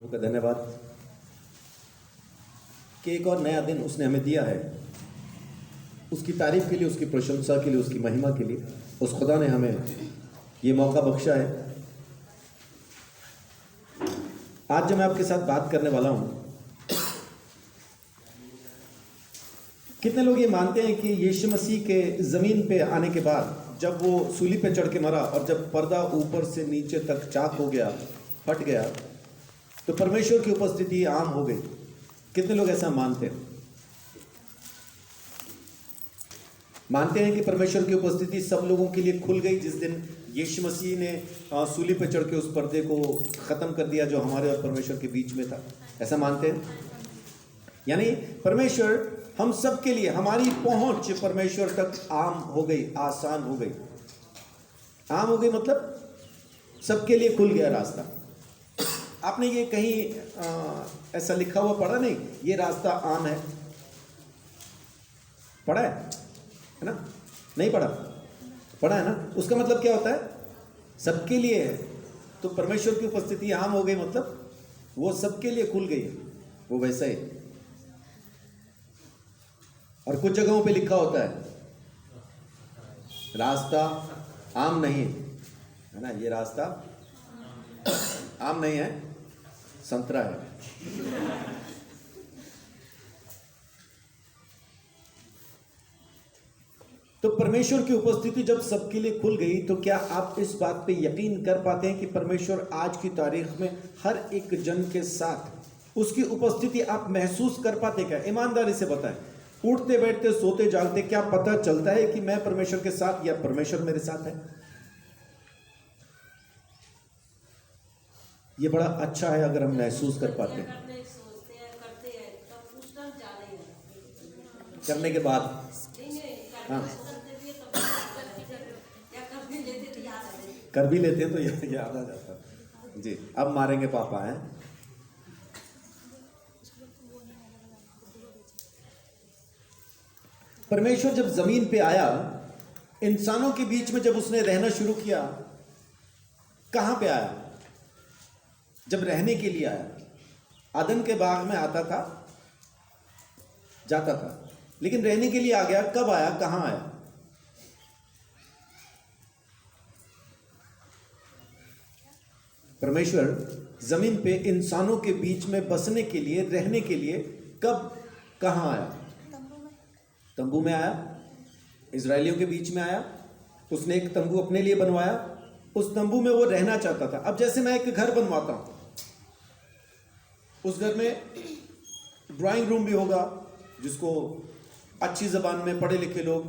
का धन्यवाद कि एक और नया दिन उसने हमें दिया है। उसकी तारीफ के लिए, उसकी प्रशंसा के लिए, उसकी महिमा के लिए उस खुदा ने हमें ये मौका बख्शा है। आज जो मैं आपके साथ बात करने वाला हूं, कितने लोग ये मानते हैं कि यीशु मसीह के ज़मीन पे आने के बाद जब वो सूली पे चढ़ के मरा और जब पर्दा ऊपर से नीचे तक चाक हो गया, फट गया, तो परमेश्वर की उपस्थिति आम हो गई। कितने लोग ऐसा मानते हैं? मानते हैं कि परमेश्वर की उपस्थिति सब लोगों के लिए खुल गई जिस दिन यीशु मसीह ने सूली पे चढ़ के उस पर्दे को ख़त्म कर दिया जो हमारे और परमेश्वर के बीच में था। ऐसा मानते हैं? यानी परमेश्वर हम सब के लिए, हमारी पहुंच परमेश्वर तक आम हो गई, आसान हो गई। आम हो गई मतलब सबके लिए खुल गया रास्ता। आपने ये कहीं ऐसा लिखा हुआ पढ़ा नहीं, ये रास्ता आम है? पढ़ा है ना? नहीं पढ़ा? पढ़ा है ना? उसका मतलब क्या होता है? सबके लिए है। तो परमेश्वर की उपस्थिति आम हो गई मतलब वो सबके लिए खुल गई है, वो वैसा ही। और कुछ जगहों पे लिखा होता है रास्ता आम नहीं है ना, ये रास्ता आम नहीं है, संतरा है। तो परमेश्वर की उपस्थिति जब सबके लिए खुल गई तो क्या आप इस बात पे यकीन कर पाते हैं कि परमेश्वर आज की तारीख में हर एक जन के साथ उसकी उपस्थिति आप महसूस कर पाते? क्या ईमानदारी से बताएं, उठते बैठते सोते जागते क्या पता चलता है कि मैं परमेश्वर के साथ या परमेश्वर मेरे साथ है? ये बड़ा अच्छा है अगर हम महसूस कर पाते हैं। करने के बाद हाँ कर भी लेते हैं तो याद आ जाता जी। अब मारेंगे पापा हैं। परमेश्वर जब जमीन पे आया, इंसानों के बीच में जब उसने रहना शुरू किया, कहां पे आया? जब रहने के लिए आया, आदम के बाग में आता था, जाता था, लेकिन रहने के लिए आ गया। कब आया, कहां आया? परमेश्वर जमीन पे इंसानों के बीच में बसने के लिए, रहने के लिए कब, कहां आया? तंबू में आया, इजरायलियों के बीच में आया। उसने एक तंबू अपने लिए बनवाया, उस तंबू में वो रहना चाहता था। अब जैसे मैं एक घर बनवाता हूं, उस घर में ड्राइंग रूम भी होगा, जिसको अच्छी जबान में पढ़े लिखे लोग,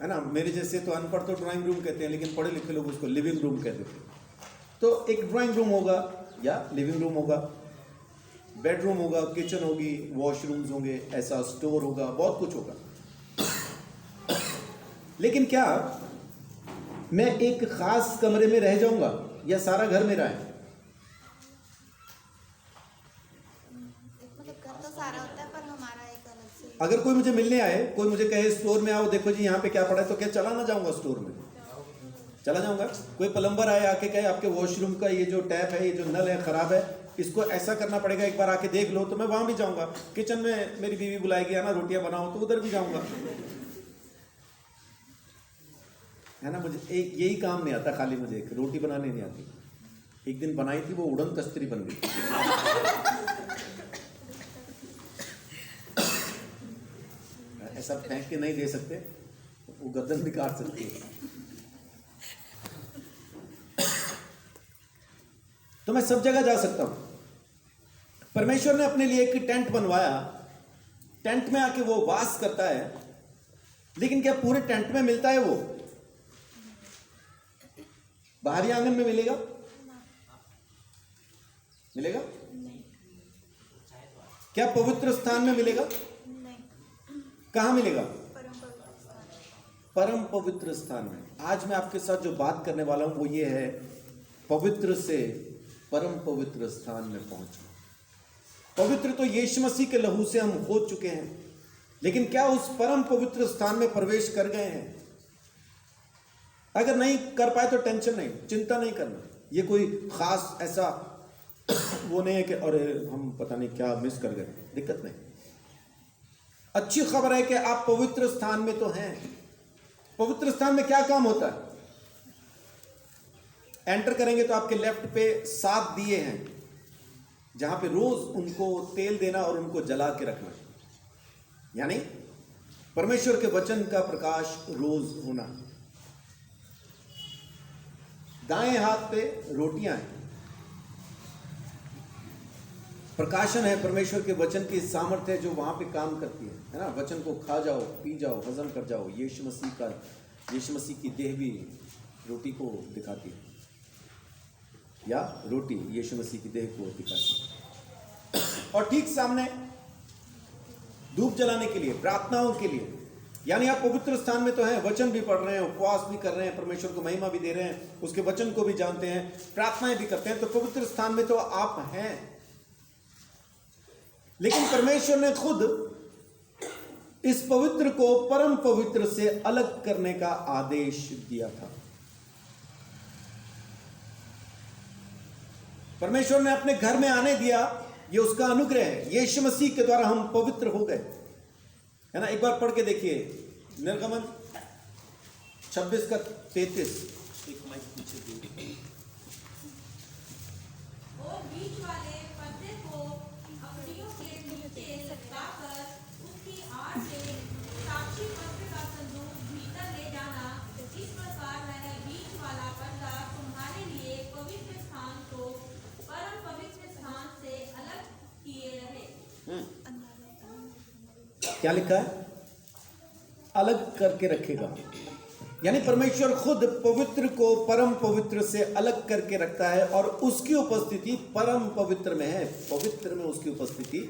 है ना, मेरे जैसे तो अनपढ़ तो ड्राइंग रूम कहते हैं, लेकिन पढ़े लिखे लोग उसको लिविंग रूम कहते थे। तो एक ड्राइंग रूम होगा या लिविंग रूम होगा, बेडरूम होगा, किचन होगी, वॉशरूम्स होंगे, ऐसा स्टोर होगा, बहुत कुछ होगा। लेकिन क्या मैं एक खास कमरे में रह जाऊंगा या सारा घर मेरा है? मतलब घर तो सारा होता है पर हमारा एक अलग से। अगर कोई मुझे मिलने आए, कोई मुझे कहे स्टोर में आओ, देखो जी यहाँ पे क्या पड़ा है, तो क्या चला ना जाऊंगा? स्टोर में चला जाऊंगा। कोई प्लम्बर आए, आके कहे आपके वॉशरूम का ये जो टैप है, ये जो नल है खराब है, इसको ऐसा करना पड़ेगा, एक बार आके देख लो, तो मैं वहां भी जाऊंगा। किचन में मेरी बीवी बुलाएगी, आना रोटियां बनाओ, तो उधर भी जाऊंगा, है ना। मुझे एक यही काम नहीं आता, खाली मुझे एक रोटी बनाने नहीं आती। एक दिन बनाई थी, वो उड़न कश्तरी बन गई। ऐसा फेंक के नहीं दे सकते, वो गर्दन भी काट सकती है। तो मैं सब जगह जा सकता हूं। परमेश्वर ने अपने लिए एक टेंट बनवाया, टेंट में आके वो वास करता है। लेकिन क्या पूरे टेंट में मिलता है? वो बाहरी आंगन में मिलेगा? मिलेगा? क्या पवित्र स्थान में मिलेगा? कहां मिलेगा? परम पवित्र स्थान में। आज मैं आपके साथ जो बात करने वाला हूं वो ये है, पवित्र से परम पवित्र स्थान में पहुंचना। पवित्र तो यीशु मसीह के लहू से हम हो चुके हैं, लेकिन क्या उस परम पवित्र स्थान में प्रवेश कर गए हैं? अगर नहीं कर पाए तो टेंशन नहीं, चिंता नहीं करना। ये कोई खास ऐसा वो नहीं है कि अरे हम पता नहीं क्या मिस कर गए, दिक्कत नहीं। अच्छी खबर है कि आप पवित्र स्थान में तो हैं। पवित्र स्थान में क्या काम होता है? एंटर करेंगे तो आपके लेफ्ट पे 7 दिए हैं, जहां पे रोज उनको तेल देना और उनको जला के रखना, यानी परमेश्वर के वचन का प्रकाश रोज होना। दाएं हाथ पे रोटियां हैं, प्रकाशन है परमेश्वर के वचन की सामर्थ्य जो वहां पे काम करती है ना। वचन को खा जाओ, पी जाओ, हजम कर जाओ। यीशु मसीह की देह भी रोटी को दिखाती है, या रोटी यीशु मसीह की देह को दिखाती है। और ठीक सामने धूप जलाने के लिए, प्रार्थनाओं के लिए, यानी आप पवित्र स्थान में तो हैं, वचन भी पढ़ रहे हैं, उपवास भी कर रहे हैं, परमेश्वर को महिमा भी दे रहे हैं, उसके वचन को भी जानते हैं, प्रार्थनाएं भी करते हैं, तो पवित्र स्थान में तो आप हैं। लेकिन परमेश्वर ने खुद इस पवित्र को परम पवित्र से अलग करने का आदेश दिया था। परमेश्वर ने अपने घर में आने दिया, ये उसका अनुग्रह है। यीशु मसीह के द्वारा हम पवित्र हो गए, है ना। एक बार पढ़ के देखिए, निर्गमन 26:33। एक माइक पीछे दीजिए। और बीच वाले पर्दे को अपड़ियों के नीचे लगाकर उसकी आड़ से साक्षी पत्र का संदूक भीतर ले जाना। इस प्रकार वह बीच वाला पर्दा तुम्हारे लिए पवित्र स्थान को परम पवित्र स्थान से अलग किए रहे। क्या लिखा है? अलग करके रखेगा, यानी परमेश्वर खुद पवित्र को परम पवित्र से अलग करके रखता है, और उसकी उपस्थिति परम पवित्र में है। पवित्र में उसकी उपस्थिति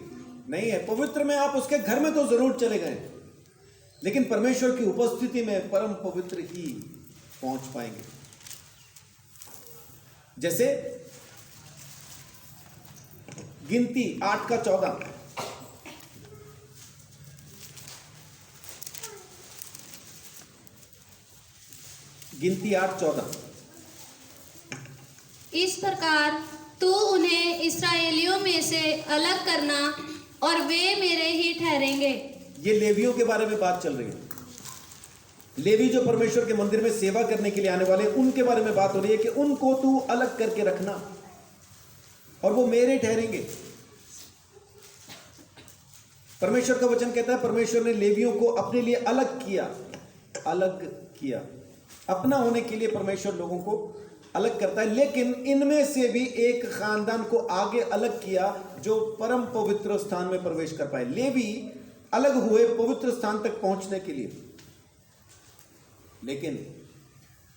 नहीं है। पवित्र में आप उसके घर में तो जरूर चले गए, लेकिन परमेश्वर की उपस्थिति में परम पवित्र ही पहुंच पाएंगे। जैसे गिनती 8:14, गिनती 8:14। इस प्रकार तू उन्हें इस्राएलियों में से अलग करना और वे मेरे ही ठहरेंगे। ये लेवियों के बारे में बात चल रही है। लेवी जो परमेश्वर के मंदिर में सेवा करने के लिए आने वाले, उनके बारे में बात हो रही है कि उनको तू अलग करके रखना और वो मेरे ठहरेंगे। परमेश्वर का वचन कहता है परमेश्वर ने लेवियों को अपने लिए अलग किया। अपना होने के लिए परमेश्वर लोगों को अलग करता है, लेकिन इनमें से भी एक खानदान को आगे अलग किया जो परम पवित्र स्थान में प्रवेश कर पाए। लेवी अलग हुए पवित्र स्थान तक पहुंचने के लिए, लेकिन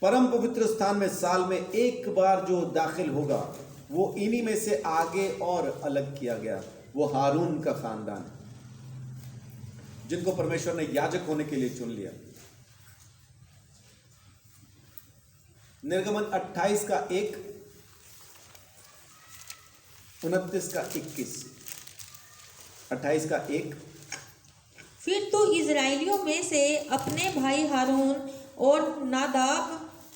परम पवित्र स्थान में साल में एक बार जो दाखिल होगा वो इन्हीं में से आगे और अलग किया गया। वो हारून का खानदान है, जिनको परमेश्वर ने याजक होने के लिए चुन लिया। निर्गमन 28:1, 29:21। 28:1। फिर तू इजराइलियों में से अपने भाई हारून और नादाब,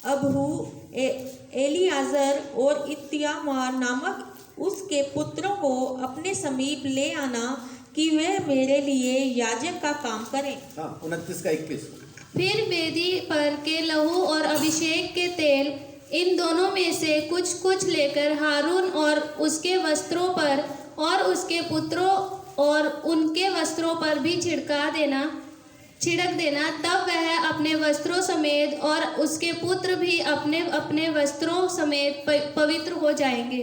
अबहू, एलियाजर और इत्यामार नामक उसके पुत्रों को अपने समीप ले आना कि वे मेरे लिए याजक का काम करें। 29:21। फिर वेदी पर के लहू और अभिषेक के तेल इन दोनों में से कुछ कुछ लेकर हारून और उसके वस्त्रों पर और उसके पुत्रों और उनके वस्त्रों पर भी छिड़क देना। तब वह अपने वस्त्रों समेत और उसके पुत्र भी अपने अपने वस्त्रों समेत पवित्र हो जाएंगे।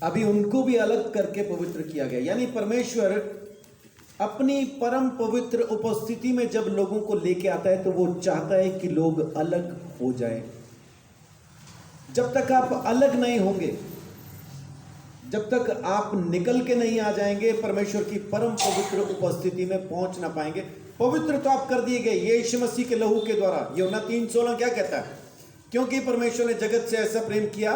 अभी उनको भी अलग करके पवित्र किया गया, यानी परमेश्वर अपनी परम पवित्र उपस्थिति में जब लोगों को लेके आता है तो वो चाहता है कि लोग अलग हो जाएं। जब तक आप अलग नहीं होंगे, जब तक आप निकल के नहीं आ जाएंगे, परमेश्वर की परम पवित्र उपस्थिति में पहुंच ना पाएंगे। पवित्र तो आप कर दिए गए यीशु मसीह के लहू के द्वारा। यूहन्ना 3:16 क्या कहता है? क्योंकि परमेश्वर ने जगत से ऐसा प्रेम किया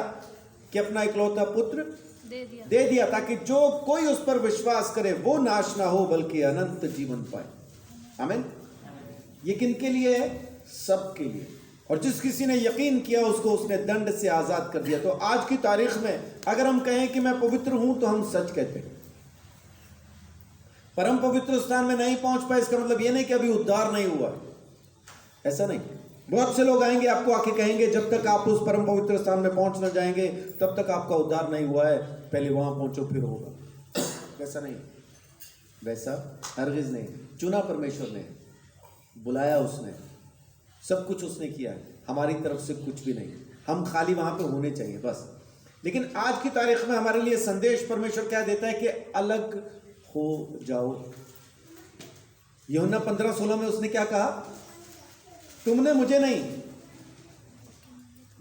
कि अपना इकलौता पुत्र दे दिया ताकि जो कोई उस पर विश्वास करे वो नाश ना हो बल्कि अनंत जीवन पाए। आमीन। ये किनके लिए है? सबके लिए। और जिस किसी ने यकीन किया उसको उसने दंड से आजाद कर दिया। तो आज की तारीख में अगर हम कहें कि मैं पवित्र हूं तो हम सच कहते हैं। परम पवित्र स्थान में नहीं पहुंच पाए इसका मतलब यह नहीं कि अभी उद्धार नहीं हुआ, ऐसा नहीं। बहुत से लोग आएंगे आपको आके कहेंगे जब तक आप उस परम पवित्र स्थान में पहुंच न जाएंगे तब तक आपका उद्धार नहीं हुआ है, पहले वहां पहुंचो फिर होगा। वैसा नहीं, वैसा हरगिज नहीं। चुना परमेश्वर ने, बुलाया उसने, सब कुछ उसने किया है, हमारी तरफ से कुछ भी नहीं, हम खाली वहां पे होने चाहिए बस। लेकिन आज की तारीख में हमारे लिए संदेश परमेश्वर क्या देता है कि अलग हो जाओ। यूहन्ना 15:16 में उसने क्या कहा? तुमने मुझे नहीं,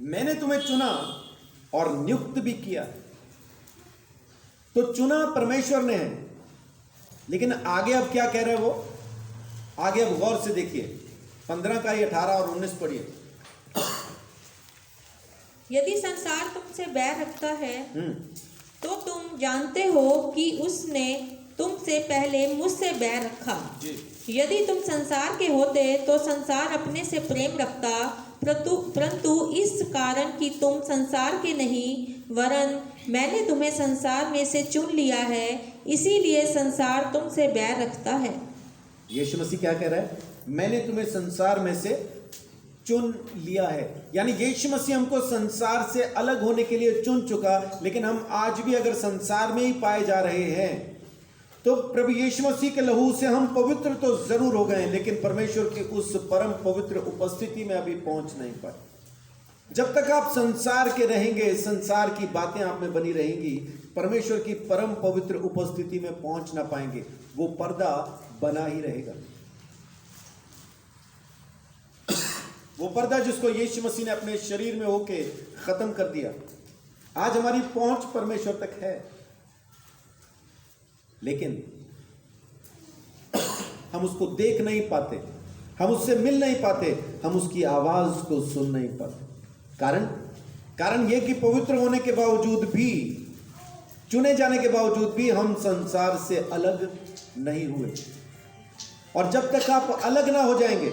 मैंने तुम्हें चुना और नियुक्त भी किया। तो चुना परमेश्वर ने है। लेकिन आगे अब क्या कह रहे हैं वो? आगे अब गौर से देखिए, 15 का 18 और 19 पढ़िए। यदि संसार तुमसे बैर रखता है तो तुम जानते हो कि उसने तुमसे पहले मुझसे बैर रखा। यदि तुम संसार के होते तो संसार अपने से प्रेम रखता, परंतु इस कारण कि तुम संसार के नहीं वरन मैंने तुम्हें संसार में से चुन लिया है, इसीलिए संसार तुमसे बैर रखता है। यीशु मसीह क्या कह रहा है? मैंने तुम्हें संसार में से चुन लिया है। यानी यीशु मसीह हमको संसार से अलग होने के लिए चुन चुका। लेकिन हम आज भी अगर संसार में ही पाए जा रहे हैं तो प्रभु यीशु मसीह के लहू से हम पवित्र तो जरूर हो गए, लेकिन परमेश्वर की उस परम पवित्र उपस्थिति में अभी पहुंच नहीं पाए। जब तक आप संसार के रहेंगे, संसार की बातें आप में बनी रहेंगी, परमेश्वर की परम पवित्र उपस्थिति में पहुंच ना पाएंगे। वो पर्दा बना ही रहेगा। वो पर्दा जिसको यीशु मसीह ने अपने शरीर में होके खत्म कर दिया। आज हमारी पहुंच परमेश्वर तक है, लेकिन हम उसको देख नहीं पाते, हम उससे मिल नहीं पाते, हम उसकी आवाज को सुन नहीं पाते। कारण यह कि पवित्र होने के बावजूद भी, चुने जाने के बावजूद भी हम संसार से अलग नहीं हुए। और जब तक आप अलग ना हो जाएंगे,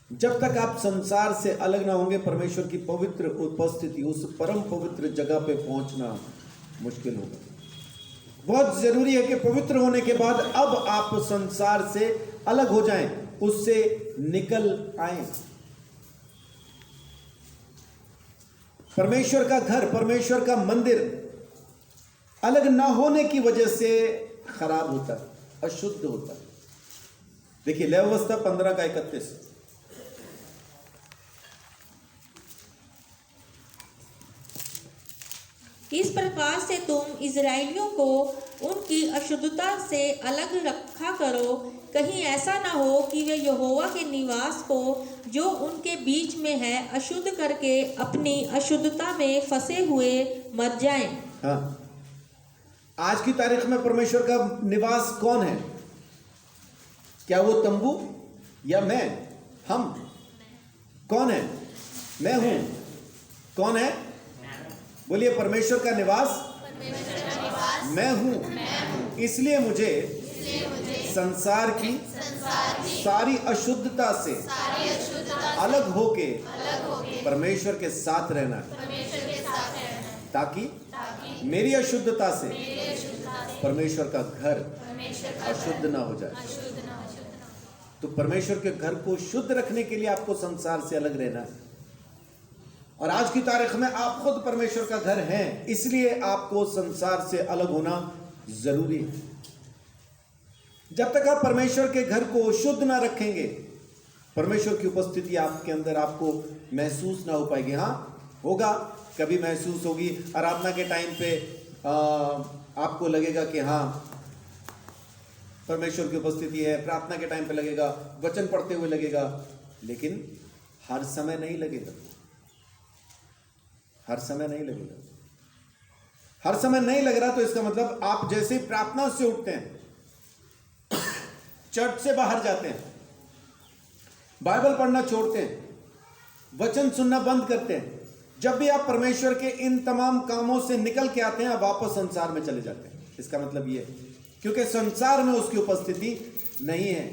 जब तक आप संसार से अलग ना होंगे, परमेश्वर की पवित्र उपस्थिति, उस परम पवित्र जगह पे पहुंचना मुश्किल होगा। बहुत जरूरी है कि पवित्र होने के बाद अब आप संसार से अलग हो जाएं, उससे निकल आएं। परमेश्वर का घर, परमेश्वर का मंदिर अलग ना होने की वजह से खराब होता है, अशुद्ध होता है। देखिए लेवावस्था 15 का 31। इस प्रकार से तुम इज़राइलियों को उनकी अशुद्धता से अलग रखा करो, कहीं ऐसा ना हो कि वे यहोवा के निवास को जो उनके बीच में है अशुद्ध करके अपनी अशुद्धता में फंसे हुए मर जाएं। हाँ, आज की तारीख में परमेश्वर का निवास कौन है? क्या वो तंबू या मैं? हम? कौन है? मैं हूं। कौन है? बोलिए, परमेश्वर का निवास मैं हूं। इसलिए मुझे संसार की सारी अशुद्धता से अलग होके परमेश्वर के साथ रहना है, ताकि मेरी अशुद्धता से परमेश्वर का घर अशुद्ध ना हो जाए। तो परमेश्वर के घर को शुद्ध रखने के लिए आपको संसार से अलग रहना है। और आज की तारीख में आप खुद परमेश्वर का घर हैं, इसलिए आपको संसार से अलग होना जरूरी है। जब तक आप परमेश्वर के घर को शुद्ध ना रखेंगे, परमेश्वर की उपस्थिति आपके अंदर आपको महसूस ना हो पाएगी। हाँ, होगा, कभी महसूस होगी। आराधना के टाइम पे आपको लगेगा कि हाँ परमेश्वर की उपस्थिति है। प्रार्थना के टाइम पे लगेगा, वचन पढ़ते हुए लगेगा, लेकिन हर समय नहीं लगेगा। हर समय नहीं लगेगा। हर समय नहीं लग रहा तो इसका मतलब आप जैसे ही प्रार्थना से उठते हैं, चर्च से बाहर जाते हैं, बाइबल पढ़ना छोड़ते हैं, वचन सुनना बंद करते हैं, जब भी आप परमेश्वर के इन तमाम कामों से निकल के आते हैं, आप वापस संसार में चले जाते हैं। इसका मतलब ये, क्योंकि संसार में उसकी उपस्थिति नहीं है।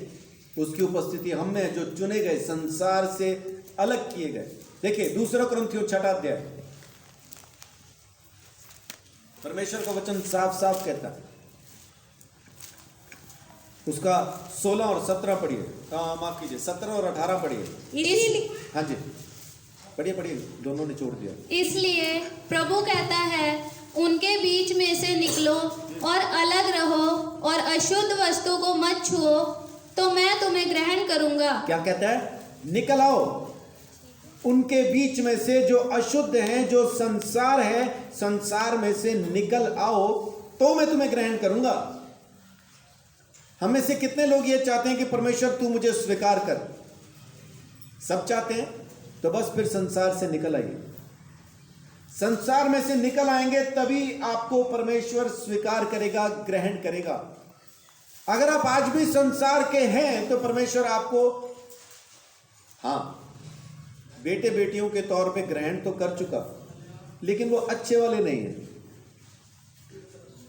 उसकी उपस्थिति हम में है, जो चुने गए, संसार से अलग किए गए। देखिए 2 कुरिन्थियों 6 अध्याय, परमेश्वर का वचन साफ साफ कहता है, उसका 16 और 17 पढ़िए, माफ कीजिए 17 और 18 पढ़िए। इसलिए हाँ जी पढ़िए, दोनों ने छोड़ दिया। इसलिए प्रभु कहता है, उनके बीच में से निकलो और अलग रहो और अशुद्ध वस्तु को मत छुओ, तो मैं तुम्हें ग्रहण करूंगा। क्या कहता है? निकल आओ उनके बीच में से, जो अशुद्ध हैं, जो संसार है, संसार में से निकल आओ तो मैं तुम्हें ग्रहण करूंगा। हम में से कितने लोग ये चाहते हैं कि परमेश्वर तू मुझे स्वीकार कर? सब चाहते हैं। तो बस फिर संसार से निकल आइए। संसार में से निकल आएंगे तभी आपको परमेश्वर स्वीकार करेगा, ग्रहण करेगा। अगर आप आज भी संसार के हैं तो परमेश्वर आपको बेटे बेटियों के तौर पे ग्रहण तो कर चुका, लेकिन वो अच्छे वाले नहीं है।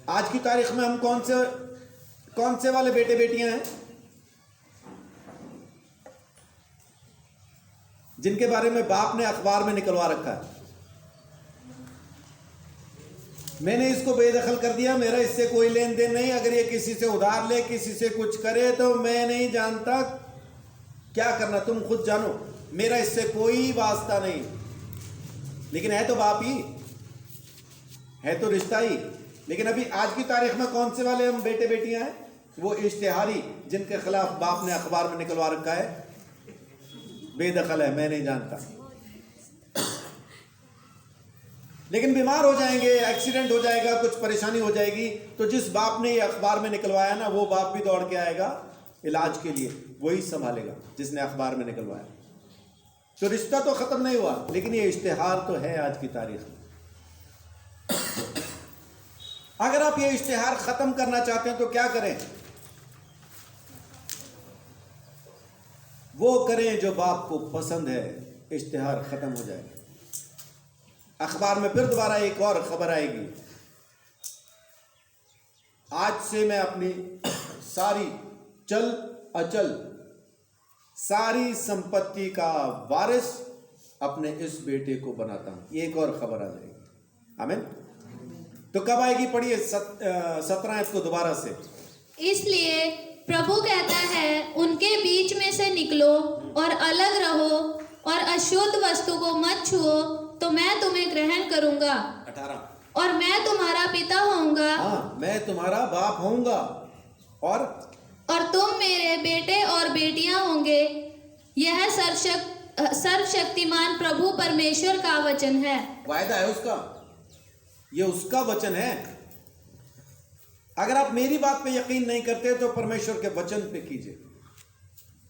आज की तारीख में हम कौन से वाले बेटे बेटियां हैं जिनके बारे में बाप ने अखबार में निकलवा रखा है? मैंने इसको बेदखल कर दिया, मेरा इससे कोई लेन देन नहीं। अगर ये किसी से उधार ले, किसी से कुछ करे तो मैं नहीं जानता क्या करना, तुम खुद जानो, मेरा इससे कोई वास्ता नहीं। लेकिन है तो बाप ही, है तो रिश्ता ही। लेकिन अभी आज की तारीख में कौन से वाले हम बेटे बेटियां हैं? वो इश्तिहारी जिनके खिलाफ बाप ने अखबार में निकलवा रखा है, बेदखल है, मैं नहीं जानता। लेकिन बीमार हो जाएंगे, एक्सीडेंट हो जाएगा, कुछ परेशानी हो जाएगी, तो जिस बाप ने ये अखबार में निकलवाया ना, वो बाप भी दौड़ के आएगा इलाज के लिए, वही संभालेगा जिसने अखबार में निकलवाया। तो रिश्ता तो खत्म नहीं हुआ, लेकिन ये इश्तिहार तो है आज की तारीख में। अगर आप ये इश्तिहार खत्म करना चाहते हैं तो क्या करें? वो करें जो बाप को पसंद है, इश्तिहार खत्म हो जाएगा। अखबार में फिर दोबारा एक और खबर आएगी, आज से मैं अपनी सारी चल अचल सारी संपत्ति का वारिस अपने इस बेटे को बनाता हूं। एक और खबर आ जाएगी। आमीन। तो कब आएगी? पढ़िए 17 को दोबारा से। इसलिए प्रभु कहता है, उनके बीच में से निकलो और अलग रहो और अशुद्ध वस्तु को मत छुओ, तो मैं तुम्हें ग्रहण करूंगा। 18 और मैं तुम्हारा पिता होऊंगा। हाँ, मैं तुम्हारा बाप होऊंगा और तुम मेरे बेटे और बेटियां होंगे। यह सर्वशक्तिमान प्रभु परमेश्वर का वचन है। वायदा है उसका, ये उसका वचन है। अगर आप मेरी बात पे यकीन नहीं करते तो परमेश्वर के वचन पे कीजिए।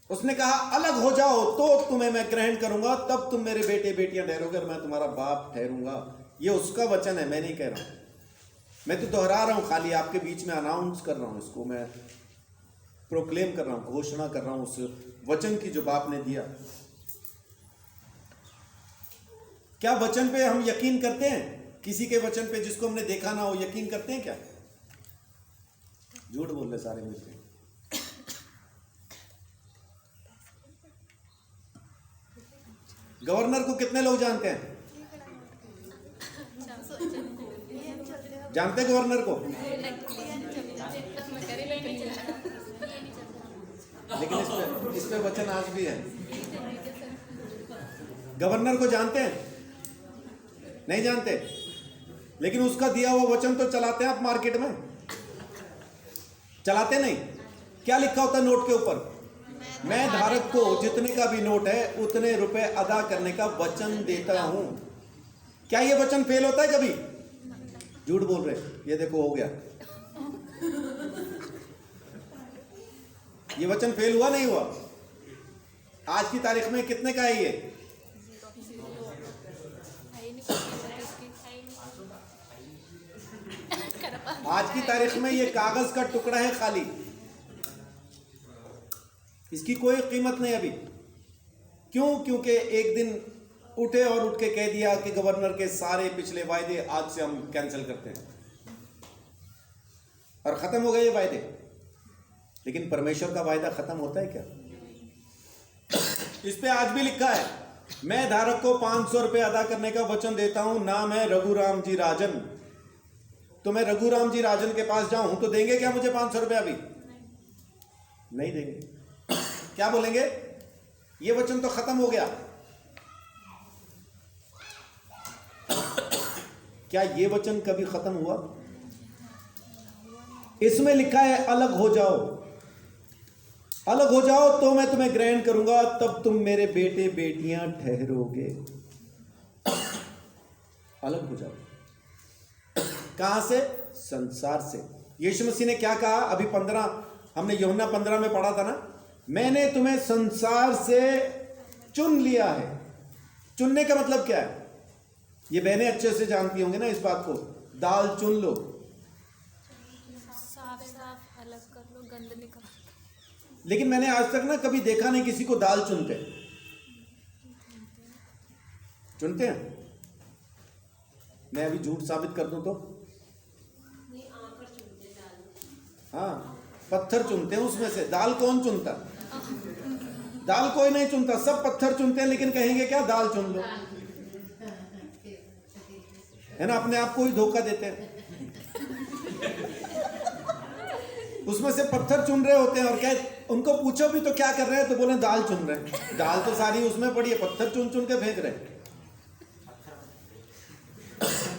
उसने कहा अलग हो जाओ तो तुम्हें मैं ग्रहण करूंगा, तब तुम मेरे बेटे बेटियां ठहरोगे और मैं तुम्हारा बाप ठहरूंगा। ये उसका वचन है, मैं नहीं कह रहा हूं। मैं तो दोहरा रहा हूं, खाली आपके बीच में अनाउंस कर रहा हूं, इसको मैं प्रोक्लेम कर रहा हूं, घोषणा कर रहा हूं उस वचन की जो बाप ने दिया। क्या वचन पे हम यकीन करते हैं? किसी के वचन पे जिसको हमने देखा ना हो, यकीन करते हैं क्या? झूठ बोल रहे सारे मिलकर। गवर्नर को कितने लोग जानते हैं? जानते हैं गवर्नर को? लेकिन इस पे वचन आज भी है। गवर्नर को जानते हैं? नहीं जानते। लेकिन उसका दिया हुआ वचन तो चलाते हैं आप मार्केट में? चलाते नहीं? क्या लिखा होता है नोट के ऊपर? मैं धारक को जितने का भी नोट है उतने रुपए अदा करने का वचन देता हूं। क्या ये वचन फेल होता है कभी? झूठ बोल रहे, ये देखो हो गया। ये वचन फेल हुआ नहीं हुआ? आज की तारीख में कितने का है ये? आज की तारीख में ये कागज का टुकड़ा है खाली, इसकी कोई कीमत नहीं अभी। क्यों? क्योंकि एक दिन उठे और उठ के कह दिया कि गवर्नर के सारे पिछले वायदे आज से हम कैंसिल करते हैं और खत्म हो गए ये वायदे। लेकिन परमेश्वर का वायदा खत्म होता है क्या? इस पे आज भी लिखा है, मैं धारक को 500 रुपए अदा करने का वचन देता हूं, ना मैं रघुराम जी राजन। तो मैं रघुराम जी राजन के पास जाऊं तो देंगे क्या मुझे 500 रुपए? अभी नहीं देंगे। क्या बोलेंगे? ये वचन तो खत्म हो गया। क्या ये वचन कभी खत्म हुआ? इसमें लिखा है अलग हो जाओ, अलग हो जाओ तो मैं तुम्हें ग्रहण करूंगा, तब तुम मेरे बेटे बेटियां ठहरोगे। अलग हो जाओ। कहां से? संसार से। यीशु मसीह ने क्या कहा? अभी 15 हमने यूहन्ना 15 में पढ़ा था ना, मैंने तुम्हें संसार से चुन लिया है। चुनने का मतलब क्या है? ये बहनें अच्छे से जानती होंगे ना इस बात को। दाल चुन लो, साफ साफ अलग कर लो, गंद निकाल। लेकिन मैंने आज तक ना कभी देखा नहीं किसी को दाल चुनते। चुनते हैं? मैं अभी झूठ साबित कर दूं तो? हाँ, पत्थर चुनते हैं उसमें से। दाल कौन चुनता? दाल कोई नहीं चुनता, सब पत्थर चुनते हैं, लेकिन कहेंगे क्या? दाल चुन लो। है ना, अपने आप को ही धोखा देते हैं। उसमें से पत्थर चुन रहे होते हैं और कहे, उनको पूछो भी तो क्या कर रहे हैं, तो बोले दाल चुन रहे हैं। दाल तो सारी उसमें पड़ी है, पत्थर चुन चुन के फेंक रहे हैं।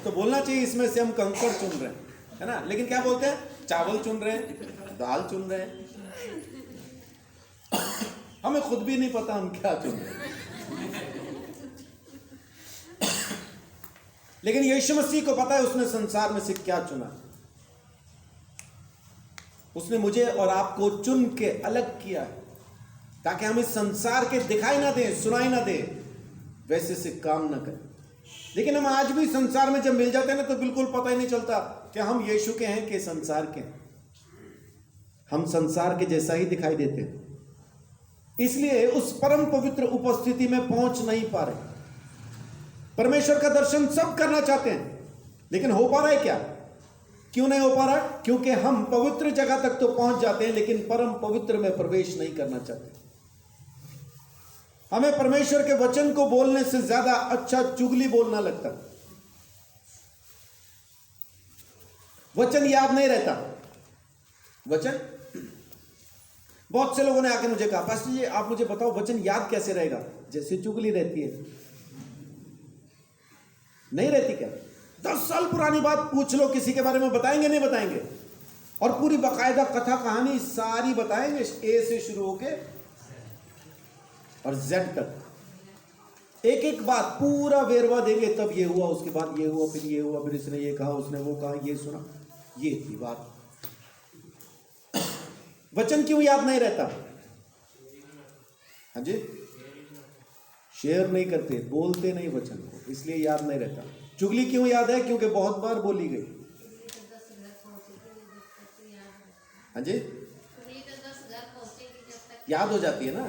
तो बोलना चाहिए इसमें से हम कंकड़ चुन रहे हैं, है ना। लेकिन क्या बोलते हैं? चावल चुन रहे हैं, दाल चुन रहे हैं। हमें खुद भी नहीं पता हम क्या चुन रहे हैं। लेकिन यीशु मसीह को पता है उसने संसार में से क्या चुना। उसने मुझे और आपको चुन के अलग किया है, ताकि हम इस संसार के दिखाई ना दें, सुनाई ना दें, वैसे से काम ना करें। लेकिन हम आज भी संसार में जब मिल जाते हैं ना, तो बिल्कुल पता ही नहीं चलता कि हम यीशु के हैं कि संसार के हैं। हम संसार के जैसा ही दिखाई देते हैं, इसलिए उस परम पवित्र उपस्थिति में पहुंच नहीं पा रहे। परमेश्वर का दर्शन सब करना चाहते हैं, लेकिन हो पा रहा है क्या? क्यों नहीं हो पा रहा? क्योंकि हम पवित्र जगह तक तो पहुंच जाते हैं, लेकिन परम पवित्र में प्रवेश नहीं करना चाहते। हमें परमेश्वर के वचन को बोलने से ज्यादा अच्छा चुगली बोलना लगता। वचन याद नहीं रहता। वचन, बहुत से लोगों ने आके मुझे कहा, पास्टर जी आप मुझे बताओ वचन याद कैसे रहेगा? जैसे चुगली रहती है। नहीं रहती क्या? 10 साल पुरानी बात पूछ लो किसी के बारे में, बताएंगे नहीं बताएंगे? और पूरी बाकायदा कथा कहानी सारी बताएंगे, ए से शुरू होके और जेड तक। एक एक बात पूरा वेरवा देंगे, तब ये हुआ, उसके बाद ये हुआ, फिर ये हुआ, फिर इसने ये कहा, उसने वो कहा, ये सुना। ये थी बात। वचन क्यों याद नहीं रहता? हाँ जी, शेयर नहीं करते, बोलते नहीं वचन को, इसलिए याद नहीं रहता। चुगली क्यों याद है? क्योंकि बहुत बार बोली गई। हाँ जी, याद हो जाती है ना,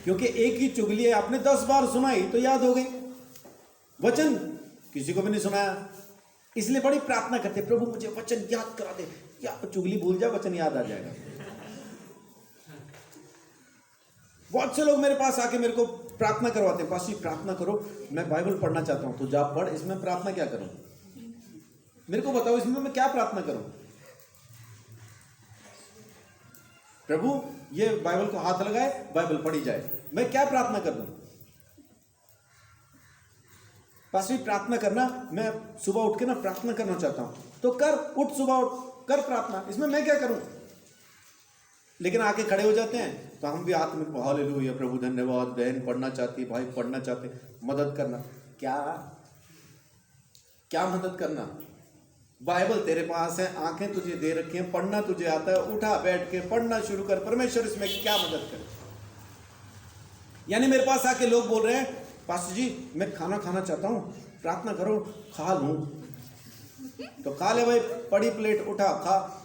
क्योंकि एक ही चुगली है, आपने 10 बार सुनाई तो याद हो गई। वचन किसी को भी नहीं सुनाया, इसलिए बड़ी प्रार्थना करते, प्रभु मुझे वचन याद करा दे। या चुगली भूल जा, वचन याद आ जाएगा। बहुत से लोग मेरे पास आके मेरे को प्रार्थना करवाते हैं, पास प्रार्थना करो, मैं बाइबल पढ़ना चाहता हूं। तो जा पढ़, इसमें प्रार्थना क्या करूं? मेरे को बताओ इसमें मैं क्या प्रार्थना करूं? प्रभु ये बाइबल को हाथ लगाए, बाइबल पढ़ी जाए, मैं क्या प्रार्थना कर दूं? पास प्रार्थना करना, मैं सुबह उठ के ना प्रार्थना करना चाहता हूं, तो कर, उठ, सुबह उठ, कर प्रार्थना, इसमें मैं क्या करूं? लेकिन आके खड़े हो जाते हैं तो हम भी हाथ में हालेलुया प्रभु धन्यवाद, बहन पढ़ना चाहती, भाई पढ़ना चाहते, मदद करना। क्या क्या मदद करना? बाइबल तेरे पास है, आंखें तुझे दे रखी हैं, पढ़ना तुझे आता है, उठा बैठ के पढ़ना शुरू कर। परमेश्वर इसमें क्या मदद करे? यानी मेरे पास आके लोग बोल रहे हैं, पास्टर जी मैं खाना खाना चाहता हूं, प्रार्थना करो, खा लूं। तो खा ले भाई, पड़ी प्लेट उठा, खा।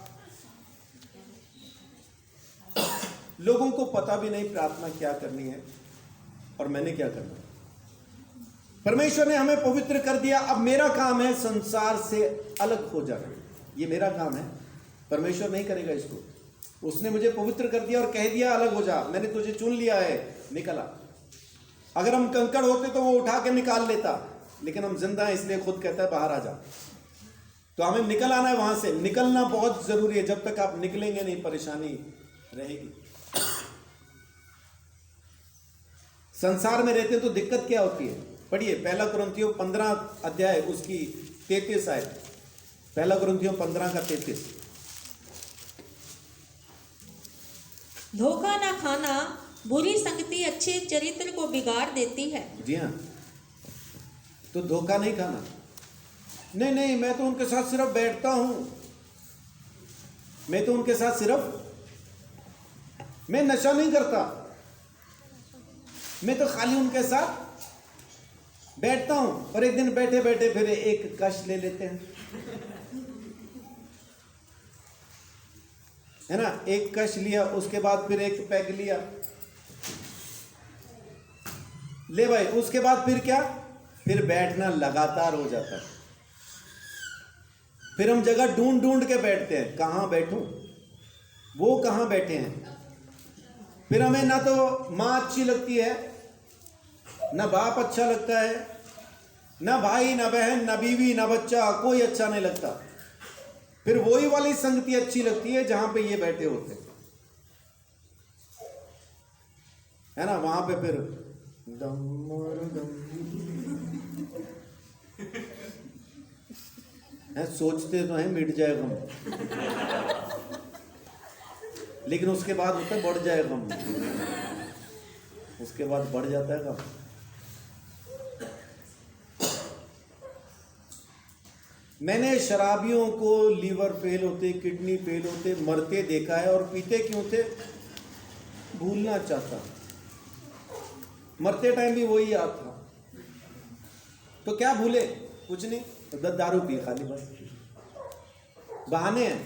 लोगों को पता भी नहीं प्रार्थना क्या करनी है और मैंने क्या करना है। परमेश्वर ने हमें पवित्र कर दिया, अब मेरा काम है संसार से अलग हो जाना। ये मेरा काम है, परमेश्वर नहीं करेगा इसको। उसने मुझे पवित्र कर दिया और कह दिया अलग हो जा, मैंने तुझे चुन लिया है, निकला। अगर हम कंकड़ होते तो वो उठा के निकाल लेता, लेकिन हम जिंदा हैं इसलिए खुद कहता है बाहर आ जा। तो हमें निकल आना है वहां से। निकलना बहुत जरूरी है। जब तक आप निकलेंगे नहीं परेशानी रहेगी। संसार में रहते तो दिक्कत क्या होती है? पढ़िए 1 कुरिन्थियों 15 अध्याय उसकी 33 आयत। 1 कुरिन्थियों 15 का 33। धोखा ना खाना, बुरी संगति अच्छे चरित्र को बिगाड़ देती है। जी हाँ, तो धोखा नहीं खाना। नहीं नहीं, मैं तो उनके साथ सिर्फ बैठता हूं, मैं तो उनके साथ सिर्फ, मैं नशा नहीं करता, मैं तो खाली उनके साथ बैठता हूं। और एक दिन बैठे बैठे फिर एक कश ले लेते हैं, है ना। एक कश लिया, उसके बाद फिर एक पैग लिया, ले भाई, उसके बाद फिर क्या, फिर बैठना लगातार हो जाता है। फिर हम जगह ढूंढ ढूंढ के बैठते हैं, कहां बैठूं, वो कहां बैठे हैं। फिर हमें ना तो माँ अच्छी लगती है, ना बाप अच्छा लगता है, ना भाई, ना बहन, ना बीवी, ना बच्चा, कोई अच्छा नहीं लगता। फिर वही वाली संगति अच्छी लगती है जहां पे ये बैठे होते हैं, है ना। वहां पे फिर दम और दम है, सोचते तो हैं मिट जाए गम, लेकिन उसके बाद होता है बढ़ जाए गम, उसके बाद बढ़ जाता है गम। मैंने शराबियों को लीवर फेल होते, किडनी फेल होते, मरते देखा है। और पीते क्यों थे? भूलना चाहता, मरते टाइम भी वही याद था। तो क्या भूले? कुछ नहीं, तो दारू पी खाली, बस बहाने हैं।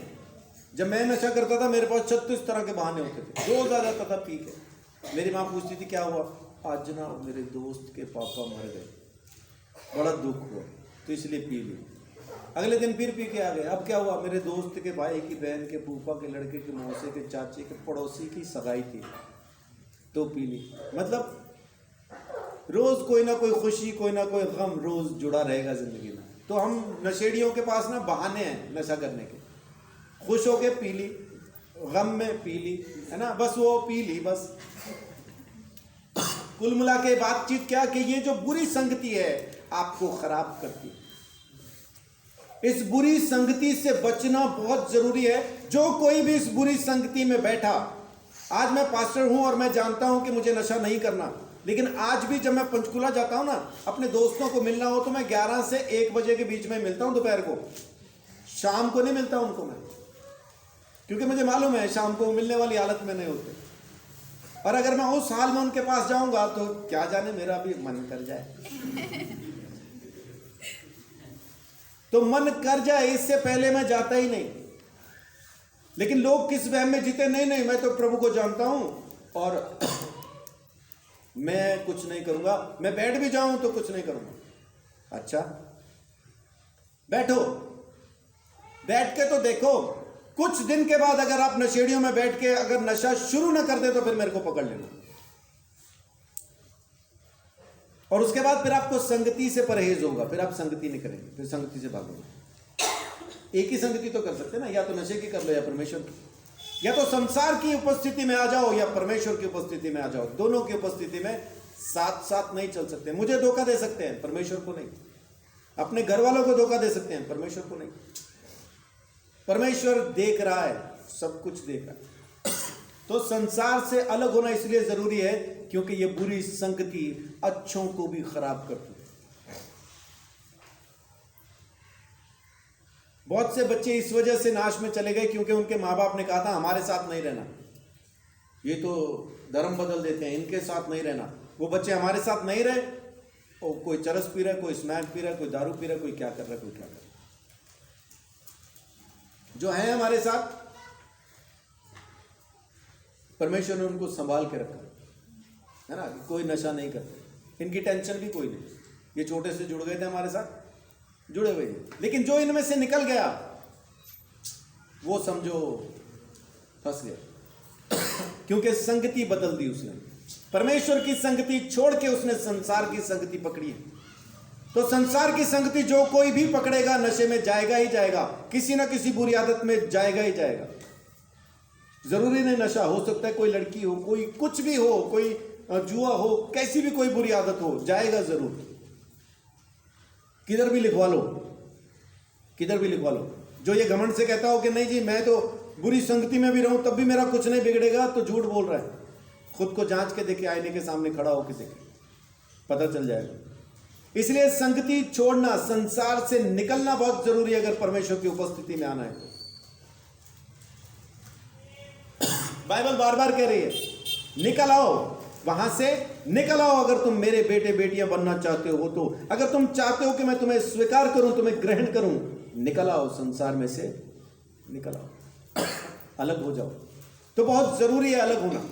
जब मैं नशा करता था मेरे पास 36 तरह के बहाने होते थे। रोज आ जाता था पी के। मेरी माँ पूछती थी क्या हुआ? आज ना मेरे दोस्त के पापा मर गए, बड़ा दुख हुआ, तो इसलिए पी ली। अगले दिन फिर पी के आ गए। अब क्या हुआ? मेरे दोस्त के भाई की बहन के फूफा के लड़के के मौसे के चाचे के पड़ोसी की सगाई थी, तो पी ली। मतलब रोज कोई ना कोई खुशी, कोई ना कोई गम रोज जुड़ा रहेगा जिंदगी में। तो हम नशेड़ियों के पास ना बहाने हैं नशा करने के। खुश होके पी ली, गम में पी ली, है ना, बस वो पी ली बस। कुल मिला के बातचीत क्या कि ये जो बुरी संगति है आपको खराब करती है। इस बुरी संगति से बचना बहुत जरूरी है। जो कोई भी इस बुरी संगति में बैठा, आज मैं पास्टर हूं और मैं जानता हूं कि मुझे नशा नहीं करना, लेकिन आज भी जब मैं पंचकुला जाता हूं ना, अपने दोस्तों को मिलना हो तो मैं 11 से 1 बजे के बीच में मिलता हूं दोपहर को। शाम को नहीं मिलता उनको मैं, क्योंकि मुझे मालूम है शाम को मिलने वाली हालत में नहीं होते। और अगर मैं उस हाल में उनके पास जाऊंगा तो क्या जाने मेरा भी मन कर जाए। तो मन कर जाए इससे पहले मैं जाता ही नहीं। लेकिन लोग किस वहम में जीते, नहीं नहीं मैं तो प्रभु को जानता हूं और मैं कुछ नहीं करूंगा, मैं बैठ भी जाऊं तो कुछ नहीं करूंगा। अच्छा बैठो, बैठ के तो देखो। कुछ दिन के बाद अगर आप नशेड़ियों में बैठ के अगर नशा शुरू ना कर दे तो फिर मेरे को पकड़ लेना। और उसके बाद फिर आपको संगति से परहेज होगा, फिर आप संगति नहीं करेंगे, फिर संगति से भागोगे। एक ही संगति तो कर सकते ना, या तो नशे की कर लो या परमेश्वर की, या तो संसार की उपस्थिति में आ जाओ या परमेश्वर की उपस्थिति में आ जाओ। दोनों की उपस्थिति में साथ साथ नहीं चल सकते। मुझे धोखा दे सकते हैं, परमेश्वर को नहीं। अपने घर वालों को धोखा दे सकते हैं, परमेश्वर को नहीं। परमेश्वर देख रहा है, सब कुछ देख रहा है। तो संसार से अलग होना इसलिए जरूरी है क्योंकि ये बुरी संगति अच्छों को भी खराब करती है। बहुत से बच्चे इस वजह से नाश में चले गए क्योंकि उनके माँ बाप ने कहा था हमारे साथ नहीं रहना, ये तो धर्म बदल देते हैं, इनके साथ नहीं रहना। वो बच्चे हमारे साथ नहीं रहे, और कोई चरस पी रहा है, कोई स्मैक पी रहा है, कोई दारू पी रहा है, कोई क्या कर रहा है, कोई क्या कर रहा है। जो है हमारे साथ, परमेश्वर ने उनको संभाल के रखा है ना, कोई नशा नहीं करते, इनकी टेंशन भी कोई नहीं। ये छोटे से जुड़ गए थे हमारे साथ, जुड़े हुए हैं। लेकिन जो इनमें से निकल गया वो समझो फंस गया, क्योंकि संगति बदल दी उसने। परमेश्वर की संगति छोड़ के उसने संसार की संगति पकड़ी है। तो संसार की संगति जो कोई भी पकड़ेगा नशे में जाएगा ही जाएगा, किसी ना किसी बुरी आदत में जाएगा ही जाएगा। जरूरी नहीं नशा, हो सकता है कोई लड़की हो, कोई कुछ भी हो, कोई जुआ हो, कैसी भी कोई बुरी आदत हो, जाएगा जरूर। किधर भी लिखवा लो, किधर भी लिखवा लो। जो ये घमंड से कहता हो कि नहीं जी मैं तो बुरी संगति में भी रहूं तब भी मेरा कुछ नहीं बिगड़ेगा, तो झूठ बोल रहा है। खुद को जांच के देखे, आईने के सामने खड़ा हो किसी के, पता चल जाएगा। इसलिए संगति छोड़ना, संसार से निकलना बहुत जरूरी है अगर परमेश्वर की उपस्थिति में आना है। बाइबल बार बार कह रही है निकल आओ, वहां से निकल आओ। अगर तुम मेरे बेटे बेटियां बनना चाहते हो तो, अगर तुम चाहते हो कि मैं तुम्हें स्वीकार करूं, तुम्हें ग्रहण करूं, निकल आओ, संसार में से निकल आओ, अलग हो जाओ। तो बहुत जरूरी है अलग होना।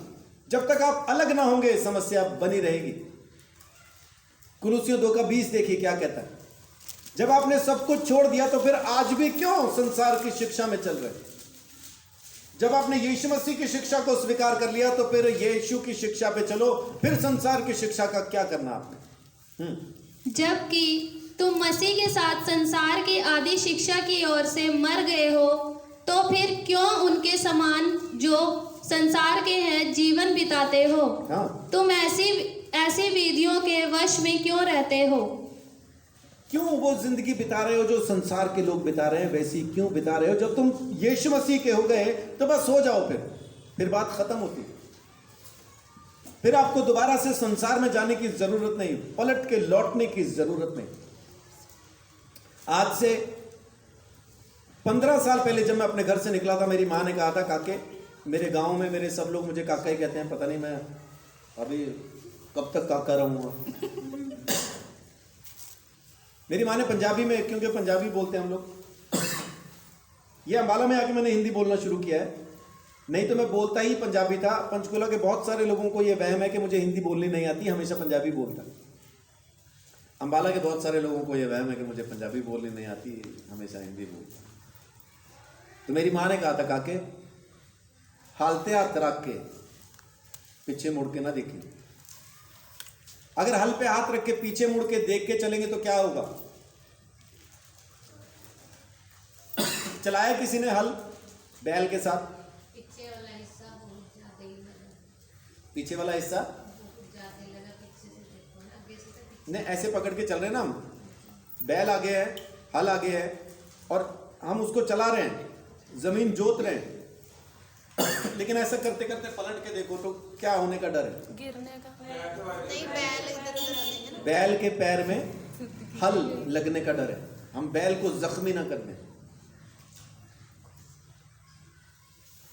जब तक आप अलग ना होंगे समस्या बनी रहेगी। कुलुसियों 2:20 देखिए क्या कहता है। जब आपने सब कुछ छोड़ दिया तो फिर आज भी क्यों संसार की शिक्षा में चल रहे? जब आपने यीशु मसीह की शिक्षा को स्वीकार कर लिया तो फिर यीशु की शिक्षा पे चलो। फिर संसार की शिक्षा का क्या करना आपने? जबकि तुम मसीह के साथ संसार की आदि शिक्षा की ओर से मर गए हो, तो फिर क्यों उनके समान जो संसार के हैं जीवन बिताते हो? हाँ। तुम ऐसी विधियों के वश में क्यों रहते हो? क्यों वो जिंदगी बिता रहे हो जो संसार के लोग बिता रहे हैं, वैसी क्यों बिता रहे हो? जब तुम यीशु मसीह के हो गए तो बस हो जाओ, फिर बात खत्म होती। फिर आपको दोबारा से संसार में जाने की जरूरत नहीं, पलट के लौटने की जरूरत नहीं। आज से 15 साल पहले जब मैं अपने घर से निकला था, मेरी माँ ने कहा था काके, मेरे गांव में मेरे सब लोग मुझे काका ही कहते हैं, पता नहीं मैं अभी कब तक काका रहूंगा। मेरी माँ ने पंजाबी में, क्योंकि पंजाबी बोलते हैं हम लोग, ये अम्बाला में आके मैंने हिंदी बोलना शुरू किया है, नहीं तो मैं बोलता ही पंजाबी था। पंचकुला के बहुत सारे लोगों को ये वहम है कि मुझे हिंदी बोलनी नहीं आती, हमेशा पंजाबी बोलता। अम्बाला के बहुत सारे लोगों को ये वहम है कि मुझे पंजाबी बोलनी नहीं आती, हमेशा हिंदी बोलता। तो मेरी माँ ने कहा था काके, हालते हाथ रख के पीछे मुड़ के ना देखें। अगर हल पे हाथ रख के पीछे मुड़ के देख के चलेंगे तो क्या होगा? चलाया किसी ने हल बैल के साथ, पीछे वाला हिस्सा नहीं, ऐसे पकड़ के चल रहे ना हम, बैल आगे है, हल आगे है और हम उसको चला रहे हैं, जमीन जोत रहे हैं। लेकिन ऐसा करते करते पलट के देखो तो क्या होने का डर है? गिरने का। नहीं, बैल इधर उधर हो जाएंगे ना। बैल के पैर में हल लगने का डर है, हम बैल को जख्मी ना कर दें।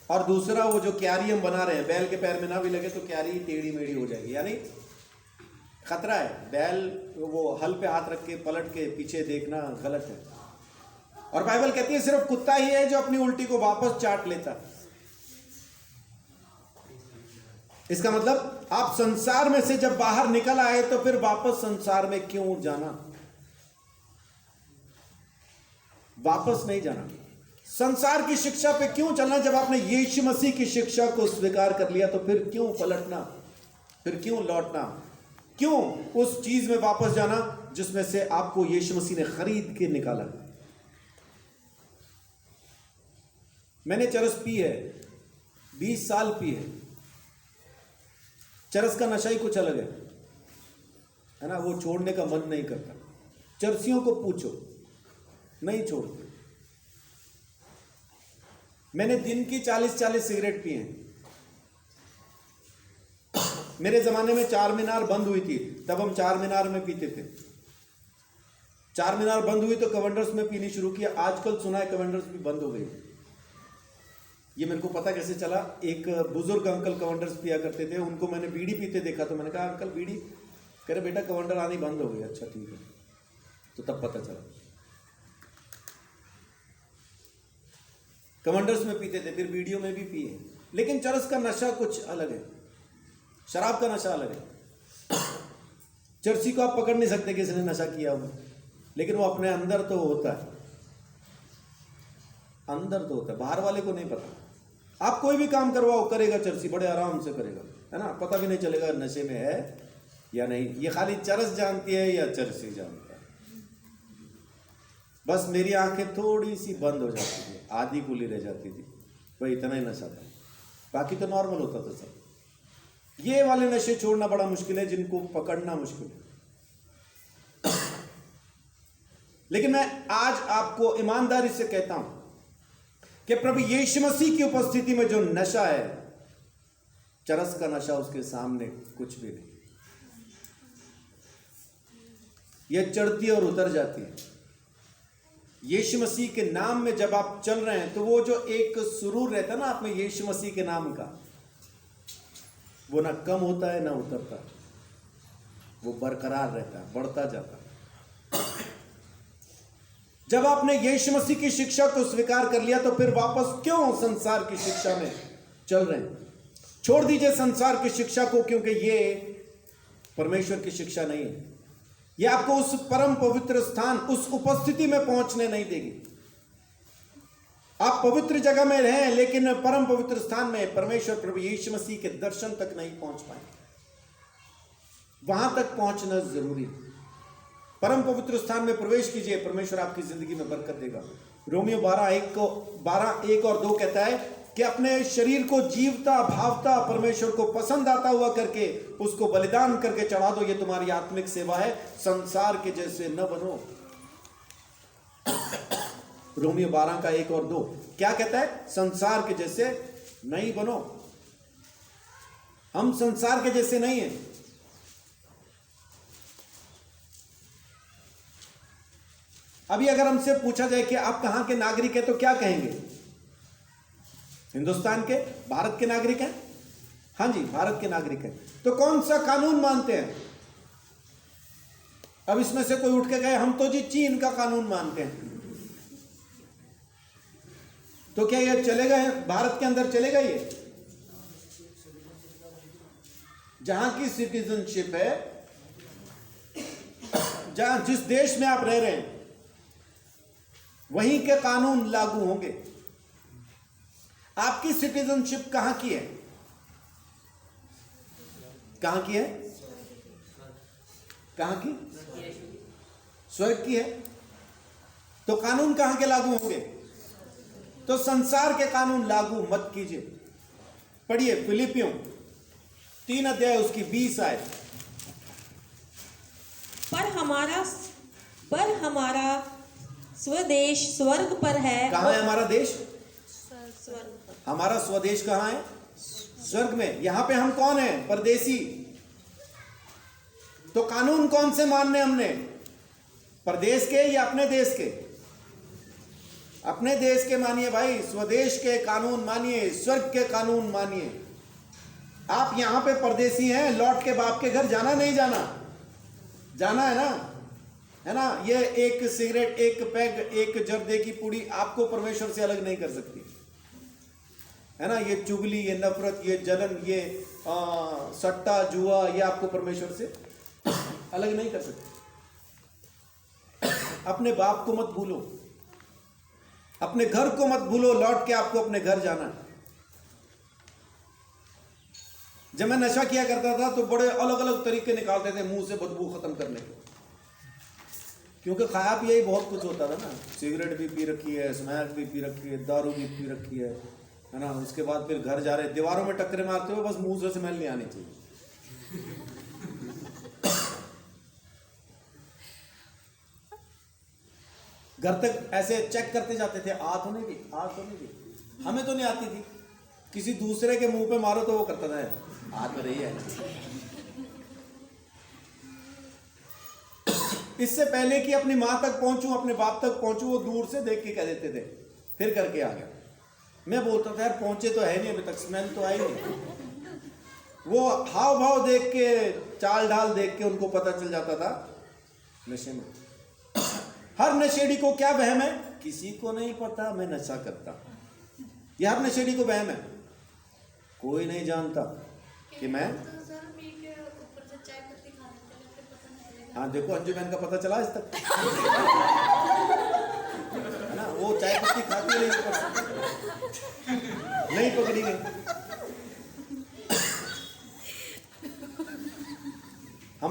और दूसरा, वो जो क्यारी हम बना रहे हैं, बैल के पैर में ना भी लगे तो क्यारी टेढ़ी मेढ़ी हो जाएगी, यानी खतरा है। बैल वो हल पे हाथ रख के पलट के पीछे देखना गलत है। और बाइबल कहती है सिर्फ कुत्ता ही है जो अपनी उल्टी को वापस चाट लेता। इसका मतलब आप संसार में से जब बाहर निकल आए तो फिर वापस संसार में क्यों जाना? वापस नहीं जाना। संसार की शिक्षा पे क्यों चलना? जब आपने यीशु मसीह की शिक्षा को स्वीकार कर लिया तो फिर क्यों पलटना, फिर क्यों लौटना, क्यों उस चीज में वापस जाना जिसमें से आपको यीशु मसीह ने खरीद के निकाला। मैंने चरस पी है, 20 साल पी है। चरस का नशा ही कुछ अलग है ना, वो छोड़ने का मन नहीं करता। चरसियों को पूछो, नहीं छोड़ते। मैंने दिन की 40-40 सिगरेट पिए हैं। मेरे जमाने में 4 मीनार बंद हुई थी, तब हम 4 मीनार में पीते थे। 4 मीनार बंद हुई तो कवेंडर्स में पीनी शुरू किया। आजकल सुना है कवेंडर्स भी बंद हो गई। ये मेरे को पता कैसे चला? एक बुजुर्ग अंकल कवेंडर्स पिया करते थे, उनको मैंने बीड़ी पीते देखा तो मैंने कहा अंकल बीड़ी? कह रहे बेटा कवेंडर आनी बंद हो गई। अच्छा ठीक है, तो तब पता चला कवेंडर्स में पीते थे, फिर बीड़ियों में भी पिए। लेकिन चरस का नशा कुछ अलग है, शराब का नशा अलग है। चरसी को आप पकड़ नहीं सकते कि इसने नशा किया हो, लेकिन वो अपने अंदर तो होता है, अंदर तो होता है, बाहर वाले को नहीं पता। आप कोई भी काम करवाओ, करेगा चरसी, बड़े आराम से करेगा। है ना, पता भी नहीं चलेगा नशे में है या नहीं। ये खाली चरस जानती है या चरसी जानता है। बस मेरी आंखें थोड़ी सी बंद हो जाती थी, आधी खुली रह जाती थी, वही इतना ही नशा था, बाकी तो नॉर्मल होता था सब। ये वाले नशे छोड़ना बड़ा मुश्किल है, जिनको पकड़ना मुश्किल है। लेकिन मैं आज आपको ईमानदारी से कहता हूं कि प्रभु यीशु मसीह की उपस्थिति में जो नशा है, चरस का नशा उसके सामने कुछ भी नहीं। यह चढ़ती और उतर जाती है। यीशु मसीह के नाम में जब आप चल रहे हैं तो वो जो एक सुरूर रहता है ना आप में यीशु मसीह के नाम का, वो ना कम होता है ना उतरता, वो बरकरार रहता है, बढ़ता जाता है। जब आपने यीशु मसीह की शिक्षा को स्वीकार कर लिया तो फिर वापस क्यों संसार की शिक्षा में चल रहे हैं? छोड़ दीजिए संसार की शिक्षा को, क्योंकि ये परमेश्वर की शिक्षा नहीं है। ये आपको उस परम पवित्र स्थान, उस उपस्थिति में पहुंचने नहीं देगी। आप पवित्र जगह में रहें लेकिन परम पवित्र स्थान में परमेश्वर प्रभु यीशु मसीह के दर्शन तक नहीं पहुंच पाएंगे। वहां तक पहुंचना जरूरी है। परम पवित्र स्थान में प्रवेश कीजिए, परमेश्वर आपकी जिंदगी में बरकत देगा। रोमियो 12:1 और 2 कहता है कि अपने शरीर को जीवता भावता परमेश्वर को पसंद आता हुआ करके उसको बलिदान करके चढ़ा दो, ये तुम्हारी आत्मिक सेवा है। संसार के जैसे न बनो। रोमियो 12:1 और 2 क्या कहता है? संसार के जैसे नहीं बनो। हम संसार के जैसे नहीं हैं। अभी अगर हमसे पूछा जाए कि आप कहां के नागरिक हैं तो क्या कहेंगे? हिंदुस्तान के, भारत के नागरिक हैं? हाँ जी, भारत के नागरिक हैं। तो कौन सा कानून मानते हैं? अब इसमें से कोई उठ के गए हम तो जी चीन का कानून मानते हैं। तो क्या ये चलेगा? भारत के अंदर चलेगा? ये जहां की सिटीजनशिप है, जहां जिस देश में आप रह रहे हैं वहीं के कानून लागू होंगे। आपकी सिटीजनशिप कहां की है? कहां की है? कहां की? स्वर्ग की है। तो कानून कहां के लागू होंगे? तो संसार के कानून लागू मत कीजिए। पढ़िए फिलिपियों 3 अध्याय उसकी 20 आयत। पर हमारा स्वदेश स्वर्ग पर है। कहां है हमारा देश? स्वर्ग। हमारा स्वदेश कहां है? स्वर्ग में। यहां पे हम कौन है? परदेसी। तो कानून कौन से मानने हमने? परदेश के या अपने देश के? अपने देश के मानिए भाई, स्वदेश के कानून मानिए, स्वर्ग के कानून मानिए। आप यहां पे परदेसी हैं, लौट के बाप के घर जाना नहीं जाना? जाना है ना, है ना? ये एक सिगरेट, एक पैग, एक जर्दे की पुड़ी आपको परमेश्वर से अलग नहीं कर सकती, है ना? ये चुगली, ये नफरत, ये जलन, ये सट्टा जुआ, ये आपको परमेश्वर से अलग नहीं कर सकती। अपने बाप को मत भूलो, अपने घर को मत भूलो। लौट के आपको अपने घर जाना है। जब मैं नशा किया करता था तो बड़े अलग अलग तरीके निकालते थे मुंह से बदबू खत्म करने के, क्योंकि खाया पिया ही बहुत कुछ होता था ना। सिगरेट भी पी रखी है, स्मैक भी पी रखी है, दारू भी पी रखी है ना? उसके बाद फिर घर जा रहे, दीवारों में टक्करे मारते हुए, बस मुंह से स्मेल नहीं आनी चाहिए। घर तक ऐसे चेक करते जाते थे, आ तो नहीं गई, आ तो नहीं गई। हमें तो नहीं आती थी, किसी दूसरे के मुंह पे मारो तो वो करता था, आ तो रही है। इससे पहले कि अपनी मां तक पहुंचूं, अपने बाप तक पहुंचूं, वो दूर से देख के कह देते थे, फिर करके आ गया। मैं बोलता था यार पहुंचे तो है नहीं अभी तक, स्मेल तो आई नहीं। वो हाव भाव देख के, चाल ढाल देख के उनको पता चल जाता था नशे में। हर नशेड़ी को क्या वहम है? किसी को नहीं पता मैं नशा करता। यह हर नशेड़ी को वहम है, कोई नहीं जानता कि मैं। हाँ देखो, अंजू बहन का पता चला आज तक, है ना? वो चाय पत्ती खाती नहीं पकड़ी गई।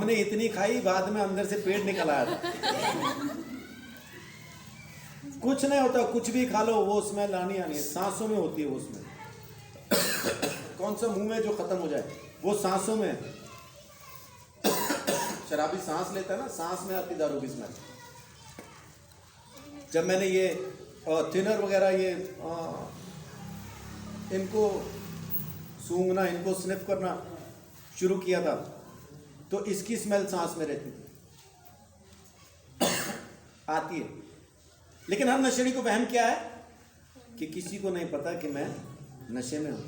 हमने इतनी खाई, बाद में अंदर से पेट निकल आया था। कुछ नहीं होता, कुछ भी खा लो वो स्मेल आनी है, सांसों में होती है वो स्मेल। कौन सा मुंह में जो खत्म हो जाए, वो सांसों में। शराबी सांस लेता है ना, सांस में आती दारू की स्मेल। जब मैंने ये थिनर वगैरह ये इनको सूंघना, इनको स्निफ करना शुरू किया था, तो इसकी स्मेल सांस में रहती थी, आती है। लेकिन हर नशेड़ी को वहम क्या है कि किसी को नहीं पता कि मैं नशे में हूं,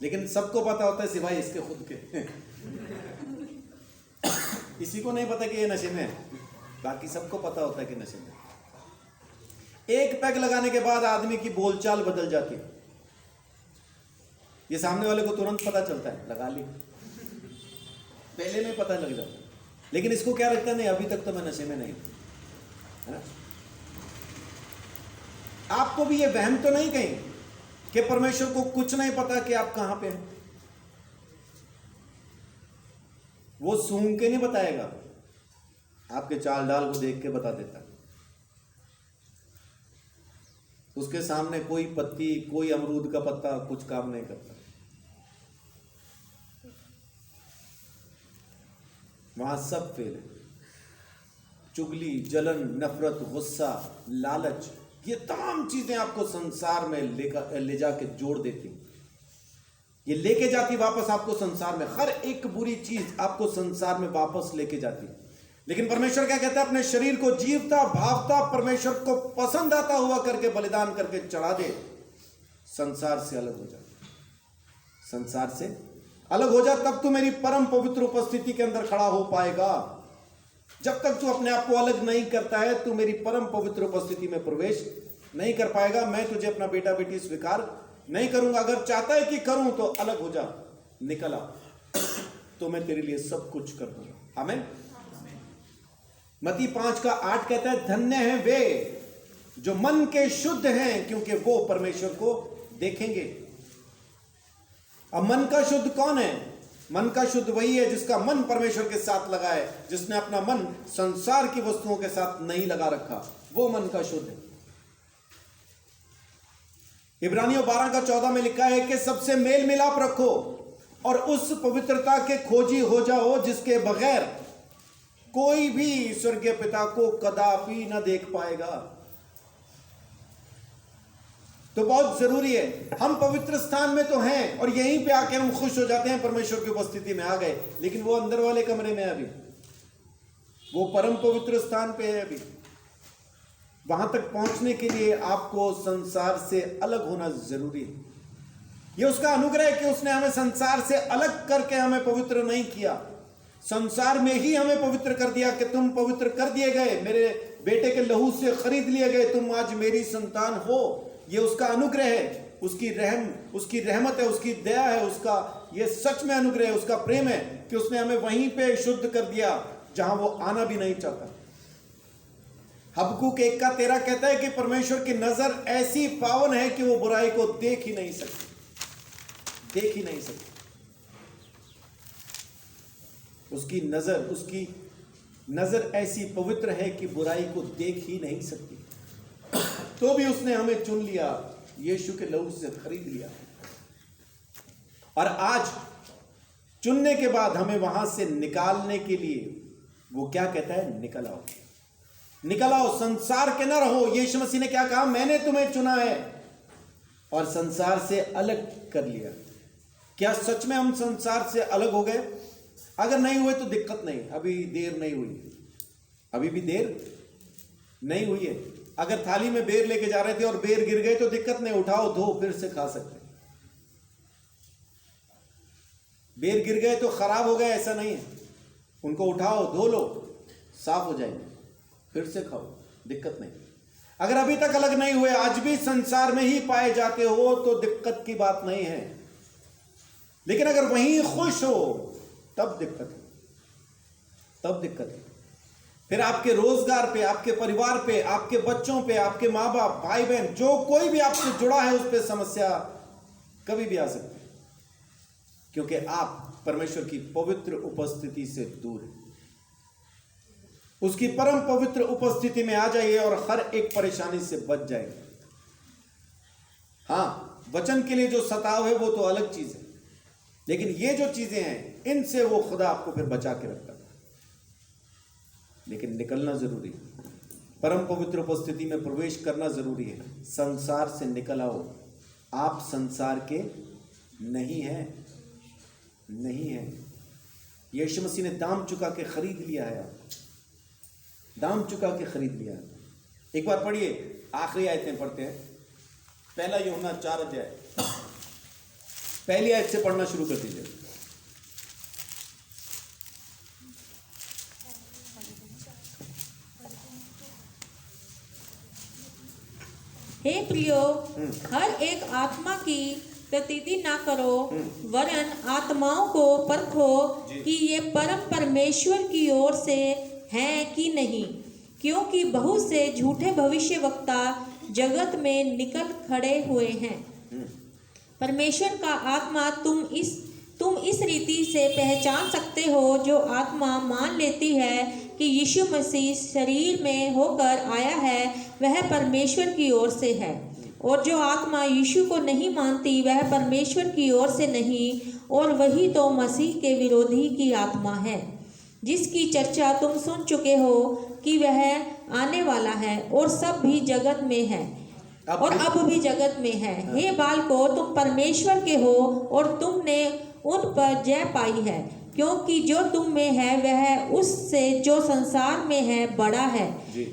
लेकिन सबको पता होता है सिवाय इसके खुद के। किसी को नहीं पता कि ये नशे में है, बाकी सबको पता होता है कि नशे में। एक पैग लगाने के बाद आदमी की बोलचाल बदल जाती है। ये सामने वाले को तुरंत पता चलता है, लगा ली, पहले में पता लग जाता है। लेकिन इसको क्या लगता है, नहीं अभी तक तो मैं नशे में नहीं, है ना। आपको भी ये वहम तो नहीं कहीं कि परमेश्वर को कुछ नहीं पता कि आप कहां पे हैं। वो सूंघ के नहीं बताएगा, आपके चाल डाल को देख के बता देता है। उसके सामने कोई पत्ती, कोई अमरूद का पत्ता कुछ काम नहीं करता। वहां सब फेल है। चुगली, जलन, नफरत, गुस्सा, लालच, ये तमाम चीजें आपको संसार में ले जाके जोड़ देती। ये लेके जाती वापस आपको संसार में। हर एक बुरी चीज आपको संसार में वापस लेके जाती। लेकिन परमेश्वर क्या कहता है, अपने शरीर को जीवता भावता परमेश्वर को पसंद आता हुआ करके बलिदान करके चढ़ा दे, संसार से अलग हो जा, संसार से अलग हो जा, तब तू मेरी परम पवित्र उपस्थिति के अंदर खड़ा हो पाएगा। जब तक तू अपने आप को अलग नहीं करता है, तू मेरी परम पवित्र उपस्थिति में प्रवेश नहीं कर पाएगा। मैं तुझे अपना बेटा बेटी स्वीकार नहीं करूंगा। अगर चाहता है कि करूं तो अलग हो जा, निकल आ, तो मैं तेरे लिए सब कुछ कर दूंगा। आमीन। मत्ती 5:8 कहता है, धन्य हैं वे जो मन के शुद्ध हैं, क्योंकि वो परमेश्वर को देखेंगे। अब मन का शुद्ध कौन है? मन का शुद्ध वही है जिसका मन परमेश्वर के साथ लगा है, जिसने अपना मन संसार की वस्तुओं के साथ नहीं लगा रखा, वो मन का शुद्ध है। इब्रानियों 12:14 में लिखा है कि सबसे मेल मिलाप रखो और उस पवित्रता के खोजी हो जाओ जिसके बगैर कोई भी स्वर्गीय पिता को कदापि न देख पाएगा। तो बहुत जरूरी है। हम पवित्र स्थान में तो हैं और यहीं पे आके हम खुश हो जाते हैं, परमेश्वर की उपस्थिति में आ गए, लेकिन वो अंदर वाले कमरे में है अभी, वो परम पवित्र स्थान पे है अभी। वहां तक पहुंचने के लिए आपको संसार से अलग होना जरूरी है। ये उसका अनुग्रह है कि उसने हमें संसार से अलग करके हमें पवित्र नहीं किया, संसार में ही हमें पवित्र कर दिया कि तुम पवित्र कर दिए गए, मेरे बेटे के लहू से खरीद लिए गए, तुम आज मेरी संतान हो। ये उसका अनुग्रह है, उसकी रहमत है, उसकी दया है, उसका ये सच में अनुग्रह है, उसका प्रेम है कि उसने हमें वहीं पे शुद्ध कर दिया जहां वो आना भी नहीं चाहता। हबक्कूक 1:13 कहता है कि परमेश्वर की नजर ऐसी पावन है कि वो बुराई को देख ही नहीं सकती, देख ही नहीं सकती। उसकी नजर ऐसी पवित्र है कि बुराई को देख ही नहीं सकती। तो भी उसने हमें चुन लिया, यीशु के लहू से खरीद लिया, और आज चुनने के बाद हमें वहां से निकालने के लिए वो क्या कहता है, निकल आओ, निकल आओ, संसार के ना रहो। यीशु मसीह ने क्या कहा, मैंने तुम्हें चुना है और संसार से अलग कर लिया। क्या सच में हम संसार से अलग हो गए? अगर नहीं हुए तो दिक्कत नहीं, अभी देर नहीं हुई, अभी भी देर नहीं हुई है। अगर थाली में बेर लेके जा रहे थे और बेर गिर गए तो दिक्कत नहीं, उठाओ, धो, फिर से खा सकते। बेर गिर गए तो खराब हो गए ऐसा नहीं है, उनको उठाओ, धो लो, साफ हो जाएंगे, फिर से खाओ, दिक्कत नहीं। अगर अभी तक अलग नहीं हुए, आज भी संसार में ही पाए जाते हो तो दिक्कत की बात नहीं है। लेकिन अगर वहीं खुश हो तब दिक्कत है, तब दिक्कत है। फिर आपके रोजगार पे, आपके परिवार पे, आपके बच्चों पे, आपके माँ बाप, भाई बहन, जो कोई भी आपसे जुड़ा है, उस पर समस्या कभी भी आ सकती है, क्योंकि आप परमेश्वर की पवित्र उपस्थिति से दूर हैं। उसकी परम पवित्र उपस्थिति में आ जाइए और हर एक परेशानी से बच जाएंगे। हाँ, वचन के लिए जो सताव है वो तो अलग चीज है, लेकिन ये जो चीजें हैं इनसे वो खुदा आपको फिर बचा के रखता है। लेकिन निकलना जरूरी है, परम पवित्र उपस्थिति में प्रवेश करना जरूरी है। संसार से निकल आओ। आप संसार के नहीं हैं, नहीं है। यीशु मसीह ने दाम चुका के खरीद लिया है, आप दाम चुका के खरीद लिया है। एक बार पढ़िए, आखिरी आयतें पढ़ते हैं। पहला यूहन्ना 4 अध्याय, पहली आयत से पढ़ना शुरू कर दीजिए। हे प्रियो, हर एक आत्मा की प्रतीति ना करो, वरन आत्माओं को परखो कि ये परम परमेश्वर की ओर से हैं कि नहीं, क्योंकि बहुत से झूठे भविष्यवक्ता जगत में निकल खड़े हुए हैं। परमेश्वर का आत्मा तुम इस रीति से पहचान सकते हो, जो आत्मा मान लेती है कि यीशु मसीह शरीर में होकर आया है वह परमेश्वर की ओर से है, और जो आत्मा यीशु को नहीं मानती वह परमेश्वर की ओर से नहीं, और वही तो मसीह के विरोधी की आत्मा है, जिसकी चर्चा तुम सुन चुके हो कि वह आने वाला है और सब भी जगत में है और अब भी जगत में है। हे बालको, तुम परमेश्वर के हो और तुमने उन पर जय पाई है, क्योंकि जो तुम में है वह उससे जो संसार में है बड़ा है।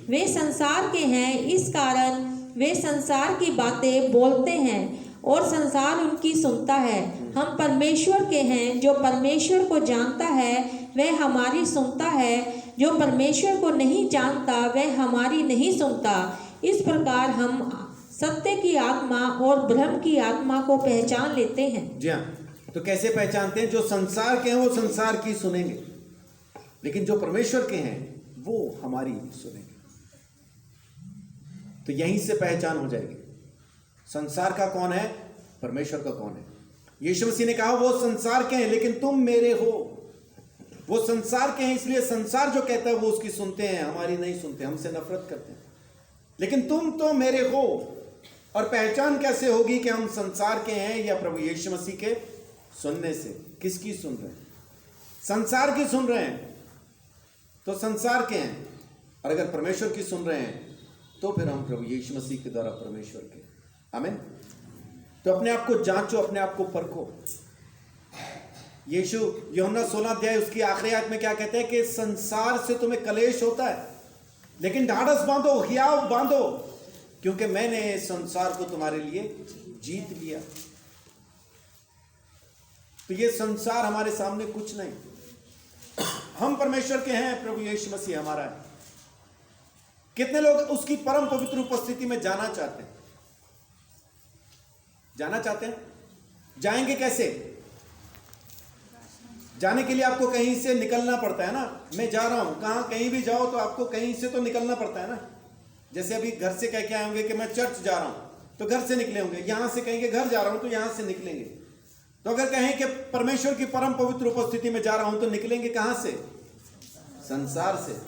वे संसार के हैं, इस कारण वे संसार की बातें बोलते हैं और संसार उनकी सुनता है। हम परमेश्वर के हैं, जो परमेश्वर को जानता है वह हमारी सुनता है, जो परमेश्वर को नहीं जानता वह हमारी नहीं सुनता। इस प्रकार हम सत्य की आत्मा और भ्रम की आत्मा को पहचान लेते हैं। जी हाँ, तो कैसे पहचानते हैं? जो संसार के हैं वो संसार की सुनेंगे, लेकिन जो परमेश्वर के हैं वो हमारी सुनेंगे। तो यहीं से पहचान हो जाएगी संसार का कौन है, परमेश्वर का कौन है। यीशु मसीह ने कहा वो संसार के हैं लेकिन तुम मेरे हो। वो संसार के हैं इसलिए संसार जो कहता है वो उसकी सुनते हैं, हमारी नहीं सुनते, हमसे नफरत करते हैं। लेकिन तुम तो मेरे हो। और पहचान कैसे होगी कि हम संसार के हैं या प्रभु यीशु मसीह के? सुनने से। किसकी सुन रहे हैं? संसार की सुन रहे हैं तो संसार के हैं, और अगर परमेश्वर की सुन रहे हैं तो फिर हम प्रभु यीशु मसीह के द्वारा परमेश्वर के। आमीन। तो अपने आप को जांचो, अपने आप को परखो। यीशु यूहन्ना 16 अध्याय उसकी आखिरी आयत में क्या कहते हैं कि संसार से तुम्हें कलेश होता है, लेकिन ढाढ़स बांधो, हियाव बांधो, क्योंकि मैंने संसार को तुम्हारे लिए जीत लिया। तो ये संसार हमारे सामने कुछ नहीं, हम परमेश्वर के हैं, प्रभु यीशु मसीह हमारा है। कितने लोग उसकी परम पवित्र उपस्थिति में जाना चाहते हैं? जाना चाहते हैं? जाएंगे कैसे? जाने के लिए आपको कहीं से निकलना पड़ता है ना। मैं जा रहा हूं, कहां? कहीं भी जाओ तो आपको कहीं से तो निकलना पड़ता है ना। जैसे अभी घर से कह के आए होंगे कि मैं चर्च जा रहा हूं, तो घर से निकले होंगे। यहां से कहेंगे घर जा रहा हूं, तो यहां से निकलेंगे। तो अगर कहें कि परमेश्वर की परम पवित्र उपस्थिति में जा रहा हूं, तो निकलेंगे कहां से? संसार से।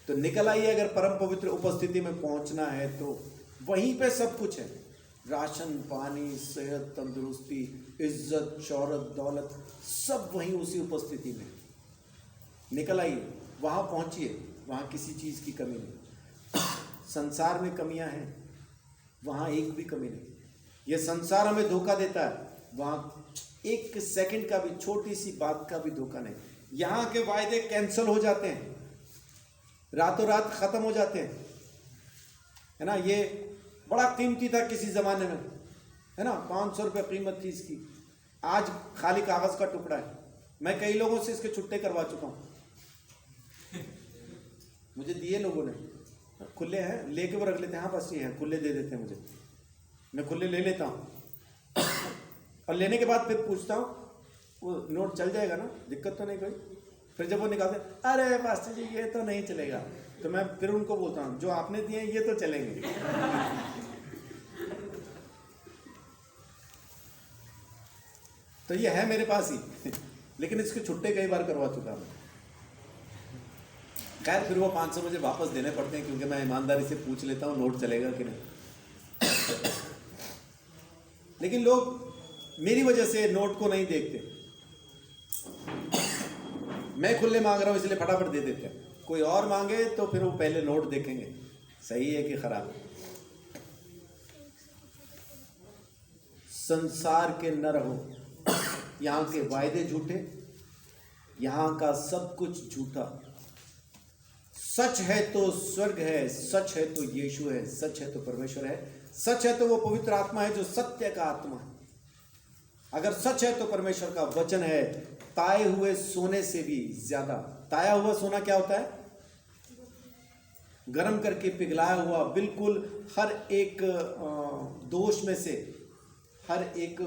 तो निकल आइए। अगर परम पवित्र उपस्थिति में पहुंचना है तो वहीं पे सब कुछ है। राशन पानी, सेहत, तंदुरुस्ती, इज्जत, शौहरत, दौलत, सब वहीं उसी उपस्थिति में। निकल आइए, वहां पहुंचिए, वहां किसी चीज की कमी नहीं। संसार में कमियां हैं, वहां एक भी कमी नहीं। यह संसार हमें धोखा देता है, वहां एक सेकंड का भी, छोटी सी बात का भी धोखा नहीं। यहां के वायदे कैंसिल हो जाते हैं, रातों रात खत्म हो जाते हैं, है ना। ये बड़ा कीमती था किसी जमाने में, है ना, 500 रुपये कीमत थी इसकी। आज खाली कागज का टुकड़ा है। मैं कई लोगों से इसके छुट्टे करवा चुका हूं, मुझे दिए लोगों ने। खुले हैं, लेके वो रख लेते हैं, हाँ बस ये हैं, खुले दे देते हैं मुझे। मैं खुले ले लेता हूं और लेने के बाद फिर पूछता हूं वो नोट चल जाएगा ना, दिक्कत तो नहीं कोई। फिर जब वो निकालते, अरे पास्टर जी ये तो नहीं चलेगा, तो मैं फिर उनको बोलता हूँ जो आपने दिए ये तो चलेंगे। तो ये है मेरे पास ही, लेकिन इसके छुट्टे कई बार करवा चुका मैं। खैर फिर वो 500 मुझे वापस देने पड़ते हैं क्योंकि मैं ईमानदारी से पूछ लेता हूँ नोट चलेगा कि नहीं। लेकिन लोग मेरी वजह से नोट को नहीं देखते। मैं खुले मांग रहा हूँ इसलिए फटाफट दे देते हैं, कोई और मांगे तो फिर वो पहले नोट देखेंगे सही है कि खराब है। संसार के न रहो, यहाँ के वायदे झूठे, यहाँ का सब कुछ झूठा। सच है तो स्वर्ग है, सच है तो यीशु है, सच है तो परमेश्वर है, सच है तो वो पवित्र आत्मा है जो सत्य का आत्मा है। अगर सच है तो परमेश्वर का वचन है ताए हुए सोने से भी ज्यादा। ताया हुआ सोना क्या होता है? गर्म करके पिघलाया हुआ, बिल्कुल हर एक दोष में से, हर एक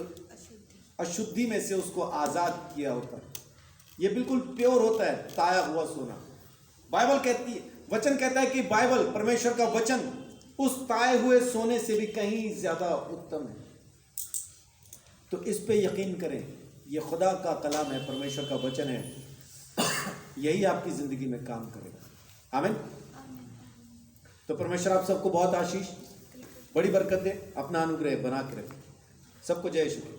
अशुद्धि में से उसको आजाद किया होता है। ये बिल्कुल प्योर होता है ताया हुआ सोना। बाइबल कहती है, वचन कहता है कि बाइबल परमेश्वर का वचन उस ताए हुए सोने से भी कहीं ज्यादा उत्तम है। तो इस पे यकीन करें, ये खुदा का कलाम है, परमेश्वर का वचन है, यही आपकी जिंदगी में काम करेगा। आमीन। तो परमेश्वर आप सबको बहुत आशीष, बड़ी बरकत दे, अपना अनुग्रह बना के रखे। सबको जय श्री।